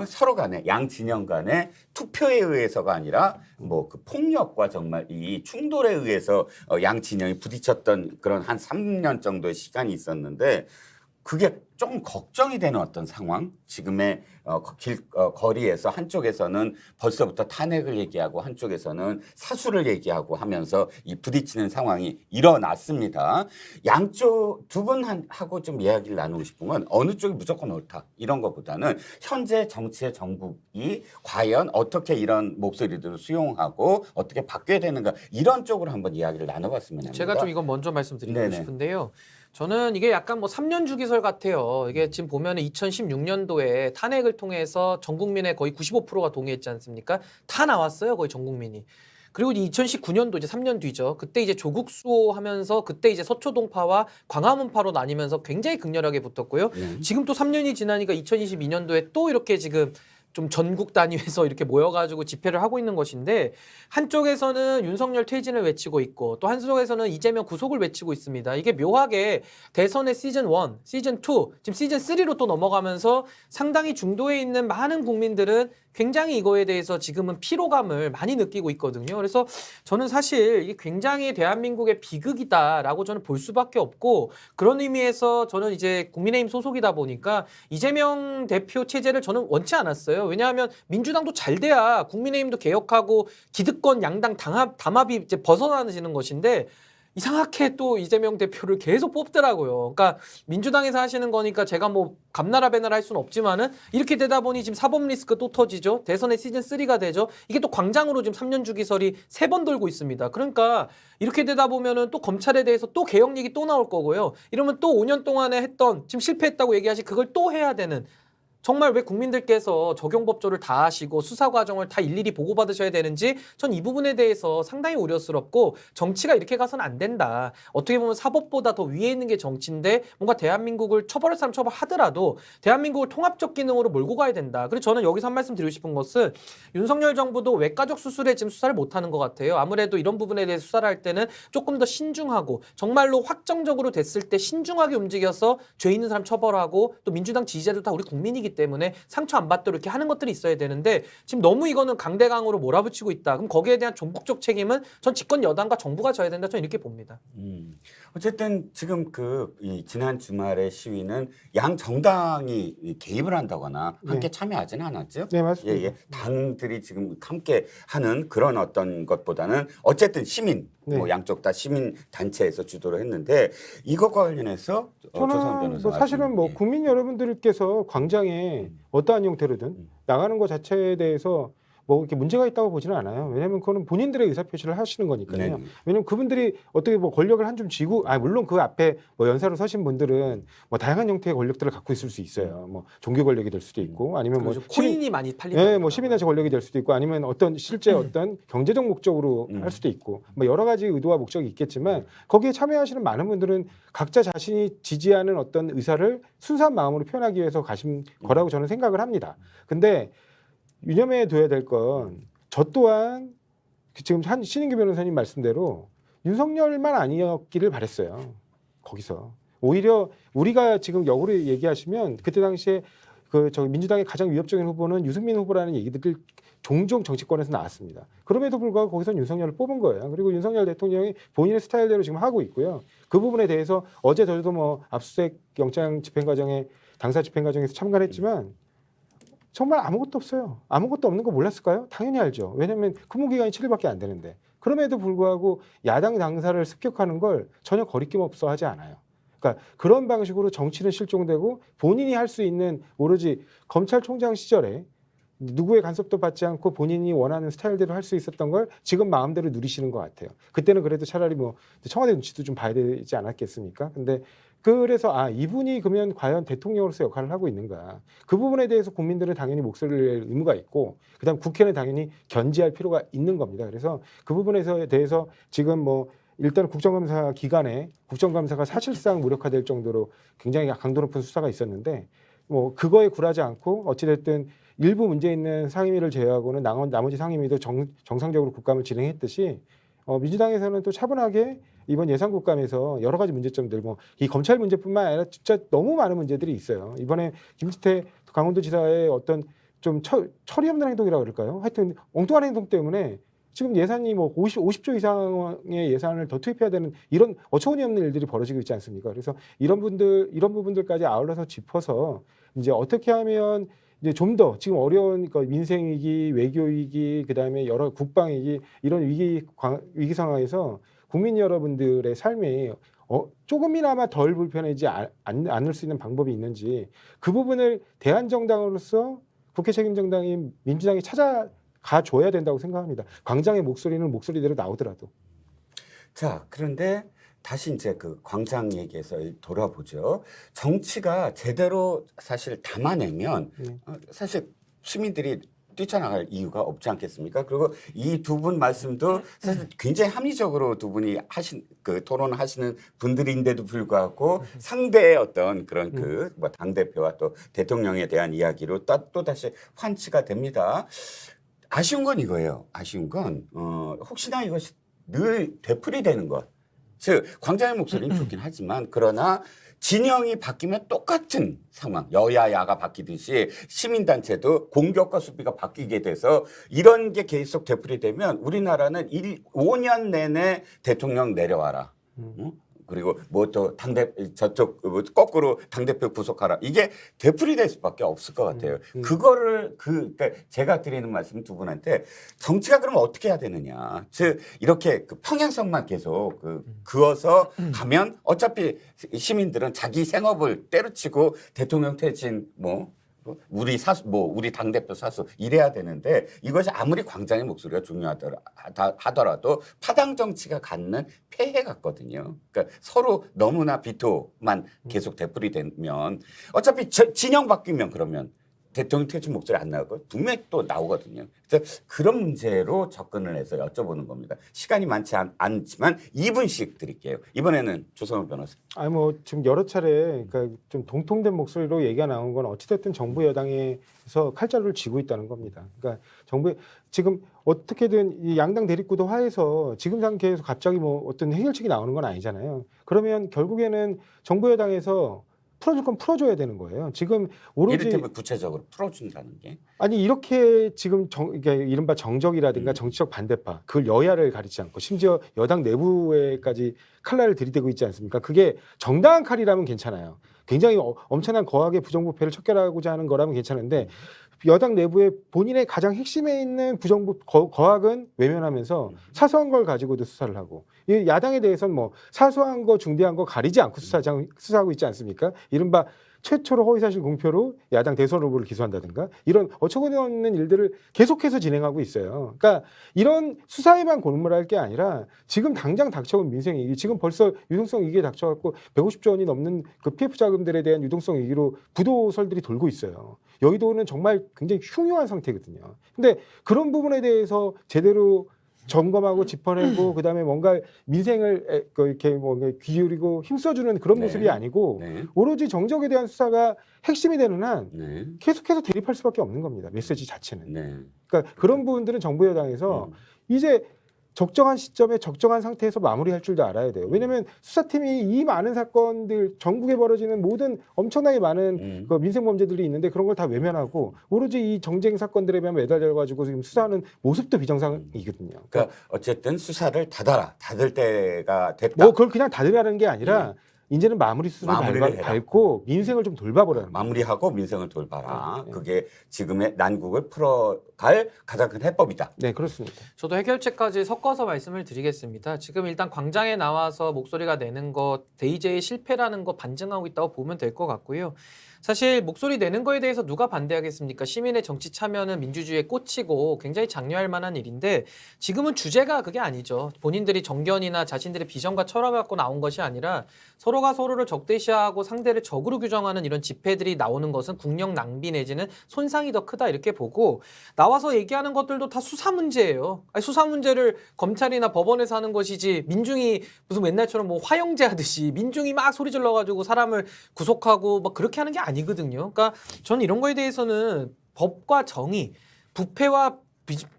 서로 간에 양 진영 간에 투표에 의해서가 아니라 뭐 그 폭력과 정말 이 충돌에 의해서 양 진영이 부딪혔던 그런 한 3년 정도의 시간이 있었는데 그게 좀 걱정이 되는 어떤 상황. 지금의 거리에서 한쪽에서는 벌써부터 탄핵을 얘기하고 한쪽에서는 사수를 얘기하고 하면서 이 부딪히는 상황이 일어났습니다. 양쪽 두 분하고 좀 이야기를 나누고 싶은 건 어느 쪽이 무조건 옳다 이런 것보다는 현재 정치의 정국이 과연 어떻게 이런 목소리들을 수용하고 어떻게 바뀌어야 되는가 이런 쪽으로 한번 이야기를 나눠봤으면 합니다. 제가 좀 이건 먼저 말씀드리고 네네. 싶은데요. 저는 이게 약간 뭐 3년 주기설 같아요. 이게 지금 보면은 2016년도에 탄핵을 통해서 전 국민의 거의 95%가 동의했지 않습니까? 다 나왔어요, 거의 전 국민이. 그리고 2019년도 이제 3년 뒤죠. 그때 이제 조국 수호하면서 그때 이제 서초동파와 광화문파로 나뉘면서 굉장히 극렬하게 붙었고요. 지금 또 3년이 지나니까 2022년도에 또 이렇게 지금 좀 전국 단위에서 이렇게 모여가지고 집회를 하고 있는 것인데 한쪽에서는 윤석열 퇴진을 외치고 있고 또 한쪽에서는 이재명 구속을 외치고 있습니다. 이게 묘하게 대선의 시즌 1, 시즌 2, 지금 시즌 3로 또 넘어가면서 상당히 중도에 있는 많은 국민들은 굉장히 이거에 대해서 지금은 피로감을 많이 느끼고 있거든요. 그래서 저는 사실 이게 굉장히 대한민국의 비극이다라고 저는 볼 수밖에 없고 그런 의미에서 저는 이제 국민의힘 소속이다 보니까 이재명 대표 체제를 저는 원치 않았어요. 왜냐하면 민주당도 잘 돼야 국민의힘도 개혁하고 기득권 양당 담합이 이제 벗어나지는 것인데 이상하게 또 이재명 대표를 계속 뽑더라고요. 그러니까 민주당에서 하시는 거니까 제가 뭐 감나라 배나라 할 수는 없지만은 이렇게 되다 보니 지금 사법 리스크 또 터지죠. 대선의 시즌 3가 되죠. 이게 또 광장으로 지금 3년 주기설이 3번 돌고 있습니다. 그러니까 이렇게 되다 보면은 또 검찰에 대해서 또 개혁 얘기 또 나올 거고요. 이러면 또 5년 동안에 했던 지금 실패했다고 얘기하시 그걸 또 해야 되는 정말 왜 국민들께서 적용법조를 다 하시고 수사 과정을 다 일일이 보고받으셔야 되는지 전 이 부분에 대해서 상당히 우려스럽고 정치가 이렇게 가서는 안 된다. 어떻게 보면 사법보다 더 위에 있는 게 정치인데 뭔가 대한민국을 처벌할 사람 처벌하더라도 대한민국을 통합적 기능으로 몰고 가야 된다. 그래서 저는 여기서 한 말씀 드리고 싶은 것은 윤석열 정부도 외과적 수술에 지금 수사를 못하는 것 같아요. 아무래도 이런 부분에 대해서 수사를 할 때는 조금 더 신중하고 정말로 확정적으로 됐을 때 신중하게 움직여서 죄 있는 사람 처벌하고 또 민주당 지지자도 다 우리 국민이기 때문에 상처 안 받도록 이렇게 하는 것들이 있어야 되는데 지금 너무 이거는 강대강으로 몰아붙이고 있다. 그럼 거기에 대한 전국적 책임은 전 집권 여당과 정부가 져야 된다. 저는 이렇게 봅니다. 어쨌든 지금 이 지난 주말의 시위는 양 정당이 개입을 한다거나 함께 참여하지는 않았죠. 네, 맞습니다. 예. 당들이 지금 함께 하는 그런 어떤 것보다는 어쨌든 시민, 뭐 양쪽 다 시민 단체에서 주도를 했는데 이것과 관련해서 조성원 저는 변호사 사실은 뭐 국민 여러분들께서 광장에 어떠한 형태로든 나가는 것 자체에 대해서 뭐 이렇게 문제가 있다고 보지는 않아요. 왜냐하면 그거는 본인들의 의사표시를 하시는 거니까요. 네. 왜냐하면 그분들이 어떻게 뭐 권력을 한 줌 쥐고, 물론 그 앞에 뭐 연사로 서신 분들은 뭐 다양한 형태의 권력들을 갖고 있을 수 있어요. 뭐 종교 권력이 될 수도 있고, 아니면 뭐 코인이 많이 팔리는. 네, 뭐 시민단체 권력이 될 수도 있고, 아니면 어떤 실제 어떤 경제적 목적으로 할 수도 있고, 뭐 여러 가지 의도와 목적이 있겠지만 거기에 참여하시는 많은 분들은 각자 자신이 지지하는 어떤 의사를 순수한 마음으로 표현하기 위해서 가신 거라고 저는 생각을 합니다. 근데 유념해 둬야 될 건 저 또한 지금 신인규 변호사님 말씀대로 윤석열만 아니었기를 바랬어요. 거기서 오히려 우리가 지금 역으로 얘기하시면 그때 당시에 민주당의 가장 위협적인 후보는 유승민 후보라는 얘기들이 종종 정치권에서 나왔습니다. 그럼에도 불구하고 거기서는 윤석열을 뽑은 거예요. 그리고 윤석열 대통령이 본인의 스타일대로 지금 하고 있고요. 그 부분에 대해서 어제 저도 뭐 압수수색 영장 집행 과정에 당사 집행 과정에서 참관했지만 정말 아무것도 없어요. 아무것도 없는 거 몰랐을까요? 당연히 알죠. 왜냐하면 근무기간이 7일밖에 안 되는데. 그럼에도 불구하고 야당 당사를 습격하는 걸 전혀 거리낌 없어 하지 않아요. 그러니까 그런 방식으로 정치는 실종되고 본인이 할 수 있는 오로지 검찰총장 시절에 누구의 간섭도 받지 않고 본인이 원하는 스타일대로 할 수 있었던 걸 지금 마음대로 누리시는 것 같아요. 그때는 그래도 차라리 뭐 청와대 눈치도 좀 봐야 되지 않았겠습니까? 근데 그래서 이분이 그러면 과연 대통령으로서 역할을 하고 있는가? 그 부분에 대해서 국민들은 당연히 목소리를 낼 의무가 있고 그다음 국회는 당연히 견지할 필요가 있는 겁니다. 그래서 그 부분에 대해서 지금 뭐 일단 국정감사 기간에 국정감사가 사실상 무력화될 정도로 굉장히 강도 높은 수사가 있었는데 뭐 그거에 굴하지 않고 어찌됐든 일부 문제 있는 상임위를 제외하고는 나머지 상임위도 정상적으로 국감을 진행했듯이 민주당에서는 또 차분하게 이번 예산 국감에서 여러 가지 문제점들 이 검찰 문제뿐만 아니라 진짜 너무 많은 문제들이 있어요. 이번에 김지태 강원도지사의 어떤 좀 철이 없는 행동이라고 그럴까요? 하여튼 엉뚱한 행동 때문에 지금 예산이 50조 이상의 예산을 더 투입해야 되는 이런 어처구니 없는 일들이 벌어지고 있지 않습니까? 그래서 이런 부분들까지 아울러서 짚어서 이제 어떻게 하면 이제 좀 더 지금 어려운 민생 위기, 외교 위기, 그다음에 여러 국방 위기 이런 위기 상황에서 국민 여러분들의 삶이 조금이나마 덜 불편하지 않을 수 있는 방법이 있는지 그 부분을 대한정당으로서 국회 책임 정당인 민주당이 찾아가 줘야 된다고 생각합니다. 광장의 목소리는 목소리대로 나오더라도. 자, 그런데 다시 이제 그 광장 얘기에서 돌아보죠. 정치가 제대로 사실 담아내면 사실 시민들이 뛰쳐나갈 이유가 없지 않겠습니까? 그리고 이 두 분 말씀도 사실 굉장히 합리적으로 두 분이 토론을 하시는 분들인데도 불구하고 상대의 어떤 그런 당대표와 또 대통령에 대한 이야기로 또 다시 환치가 됩니다. 아쉬운 건 이거예요. 아쉬운 건 혹시나 이것이 늘 되풀이되는 것. 즉 광장의 목소리는 좋긴 하지만 그러나 진영이 바뀌면 똑같은 상황, 여야야가 바뀌듯이 시민단체도 공격과 수비가 바뀌게 돼서 이런 게 계속 되풀이되면 우리나라는 5년 내내 대통령 내려와라. 그리고 또 저쪽 거꾸로 당대표 구속하라. 이게 되풀이될 수밖에 없을 것 같아요. 그거를 그러니까 제가 드리는 말씀 두 분한테 정치가 그러면 어떻게 해야 되느냐. 즉 이렇게 평행선만 계속 그어서 가면 어차피 시민들은 자기 생업을 때려치고 대통령 퇴진 우리 당대표 사수 이래야 되는데 이것이 아무리 광장의 목소리가 중요하더라도 파당 정치가 갖는 폐해 같거든요. 그러니까 서로 너무나 비토만 계속 되풀이되면 어차피 진영 바뀌면 그러면 대통령 퇴진 목소리 안 나오고 분명히 또 나오거든요. 그래서 그런 문제로 접근을 해서 여쭤보는 겁니다. 시간이 많지 않지만 2분씩 드릴게요. 이번에는 조성호 변호사. 지금 여러 차례 그러니까 좀 동통된 목소리로 얘기가 나온 건 어찌됐든 정부 여당에서 칼자루를 쥐고 있다는 겁니다. 그러니까 지금 어떻게든 이 양당 대립구도 화해서 지금 상태에서 갑자기 어떤 해결책이 나오는 건 아니잖아요. 그러면 결국에는 정부 여당에서 풀어줄 건 풀어줘야 되는 거예요. 지금 오로지 이를테면 구체적으로 풀어준다는 게 아니 이렇게 지금 그러니까 이른바 정적이라든가 정치적 반대파 그걸 여야를 가리지 않고 심지어 여당 내부에까지 칼날을 들이대고 있지 않습니까? 그게 정당한 칼이라면 괜찮아요. 굉장히 엄청난 거학의 부정부패를 척결하고자 하는 거라면 괜찮은데 여당 내부에 본인의 가장 핵심에 있는 거학은 외면하면서 사소한 걸 가지고도 수사를 하고 이 야당에 대해서는 사소한 거 중대한 거 가리지 않고 수사하고 있지 않습니까? 이른바 최초로 허위사실 공표로 야당 대선 후보를 기소한다든가 이런 어처구니 없는 일들을 계속해서 진행하고 있어요. 그러니까 이런 수사에만 골몰할 게 아니라 지금 당장 닥쳐온 민생 위기, 지금 벌써 유동성 위기에 닥쳐갖고 150조 원이 넘는 그 PF 자금들에 대한 유동성 위기로 부도설들이 돌고 있어요. 여의도는 정말 굉장히 흉흉한 상태거든요. 근데 그런 부분에 대해서 제대로 점검하고 짚어내고 그다음에 뭔가 민생을 이렇게 기울이고 힘써주는 그런 모습이 아니고 오로지 정적에 대한 수사가 핵심이 되는 한 계속해서 대립할 수밖에 없는 겁니다. 메시지 자체는. 그러니까 그런 부분들은 정부 여당에서 이제 적정한 시점에 적정한 상태에서 마무리할 줄도 알아야 돼요. 왜냐하면 수사팀이 이 많은 사건들 전국에 벌어지는 모든 엄청나게 많은 민생 범죄들이 있는데 그런 걸 다 외면하고 오로지 이 정쟁 사건들에만 매달려가지고 지금 수사하는 모습도 비정상이거든요. 그러니까 어쨌든 수사를 닫을 때가 됐다. 그걸 그냥 닫으라는 게 아니라 이제는 마무리 수순을 밟고 민생을 좀 돌봐보라는 마무리하고 민생을 돌봐라. 그게 지금의 난국을 풀어갈 가장 큰 해법이다. 네, 그렇습니다. 저도 해결책까지 섞어서 말씀을 드리겠습니다. 지금 일단 광장에 나와서 목소리가 내는 것, 데이제의 실패라는 거 반증하고 있다고 보면 될 것 같고요. 사실 목소리 내는 거에 대해서 누가 반대하겠습니까? 시민의 정치 참여는 민주주의의 꽃이고 굉장히 장려할 만한 일인데 지금은 주제가 그게 아니죠. 본인들이 정견이나 자신들의 비전과 철학을 갖고 나온 것이 아니라 서로 서로가 서로를 적대시하고 상대를 적으로 규정하는 이런 집회들이 나오는 것은 국력 낭비 내지는 손상이 더 크다 이렇게 보고 나와서 얘기하는 것들도 다 수사 문제예요. 아니, 수사 문제를 검찰이나 법원에서 하는 것이지 민중이 무슨 옛날처럼 뭐 화영제 하듯이 민중이 막 소리 질러가지고 사람을 구속하고 막 그렇게 하는 게 아니거든요. 그러니까 저는 이런 거에 대해서는 법과 정의, 부패와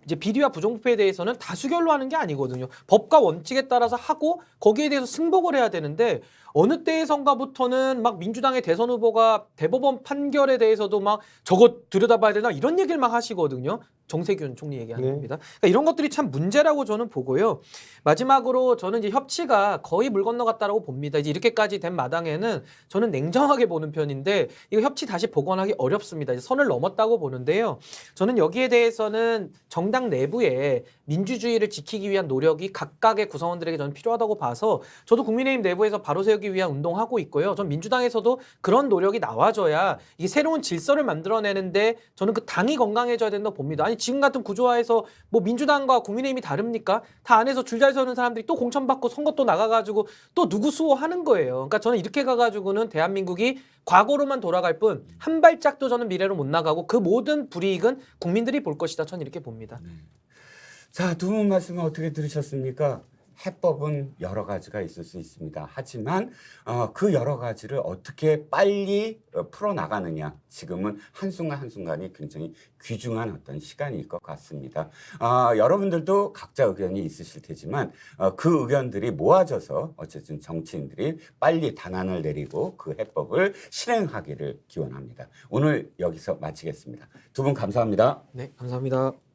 이제 비리와 부정부패에 대해서는 다수결로 하는 게 아니거든요. 법과 원칙에 따라서 하고 거기에 대해서 승복을 해야 되는데 어느 때에선가부터는 막 민주당의 대선 후보가 대법원 판결에 대해서도 막 저거 들여다봐야 되나 이런 얘기를 막 하시거든요. 정세균 총리 얘기하는 네. 겁니다. 그러니까 이런 것들이 참 문제라고 저는 보고요. 마지막으로 저는 이제 협치가 거의 물 건너갔다라고 봅니다. 이제 이렇게까지 된 마당에는 저는 냉정하게 보는 편인데 이거 협치 다시 복원하기 어렵습니다. 이제 선을 넘었다고 보는데요. 저는 여기에 대해서는 정당 내부에 민주주의를 지키기 위한 노력이 각각의 구성원들에게 저는 필요하다고 봐서 저도 국민의힘 내부에서 바로 세우기 위한 운동하고 있고요. 전 민주당에서도 그런 노력이 나와줘야 이게 새로운 질서를 만들어내는데 저는 그 당이 건강해져야 된다고 봅니다. 아니 지금 같은 구조화에서 뭐 민주당과 국민의힘이 다릅니까? 다 안에서 줄 잘 서는 사람들이 또 공천받고 선거 또 나가가지고 또 누구 수호하는 거예요. 그러니까 저는 이렇게 가가지고는 대한민국이 과거로만 돌아갈 뿐 한 발짝도 저는 미래로 못 나가고 그 모든 불이익은 국민들이 볼 것이다. 저는 이렇게 봅니다. 자, 두 분 말씀은 어떻게 들으셨습니까? 해법은 여러 가지가 있을 수 있습니다. 하지만 그 여러 가지를 어떻게 빨리 풀어나가느냐. 지금은 한순간 한순간이 굉장히 귀중한 어떤 시간일 것 같습니다. 여러분들도 각자 의견이 있으실 테지만 그 의견들이 모아져서 어쨌든 정치인들이 빨리 단안을 내리고 그 해법을 실행하기를 기원합니다. 오늘 여기서 마치겠습니다. 두 분 감사합니다. 네, 감사합니다.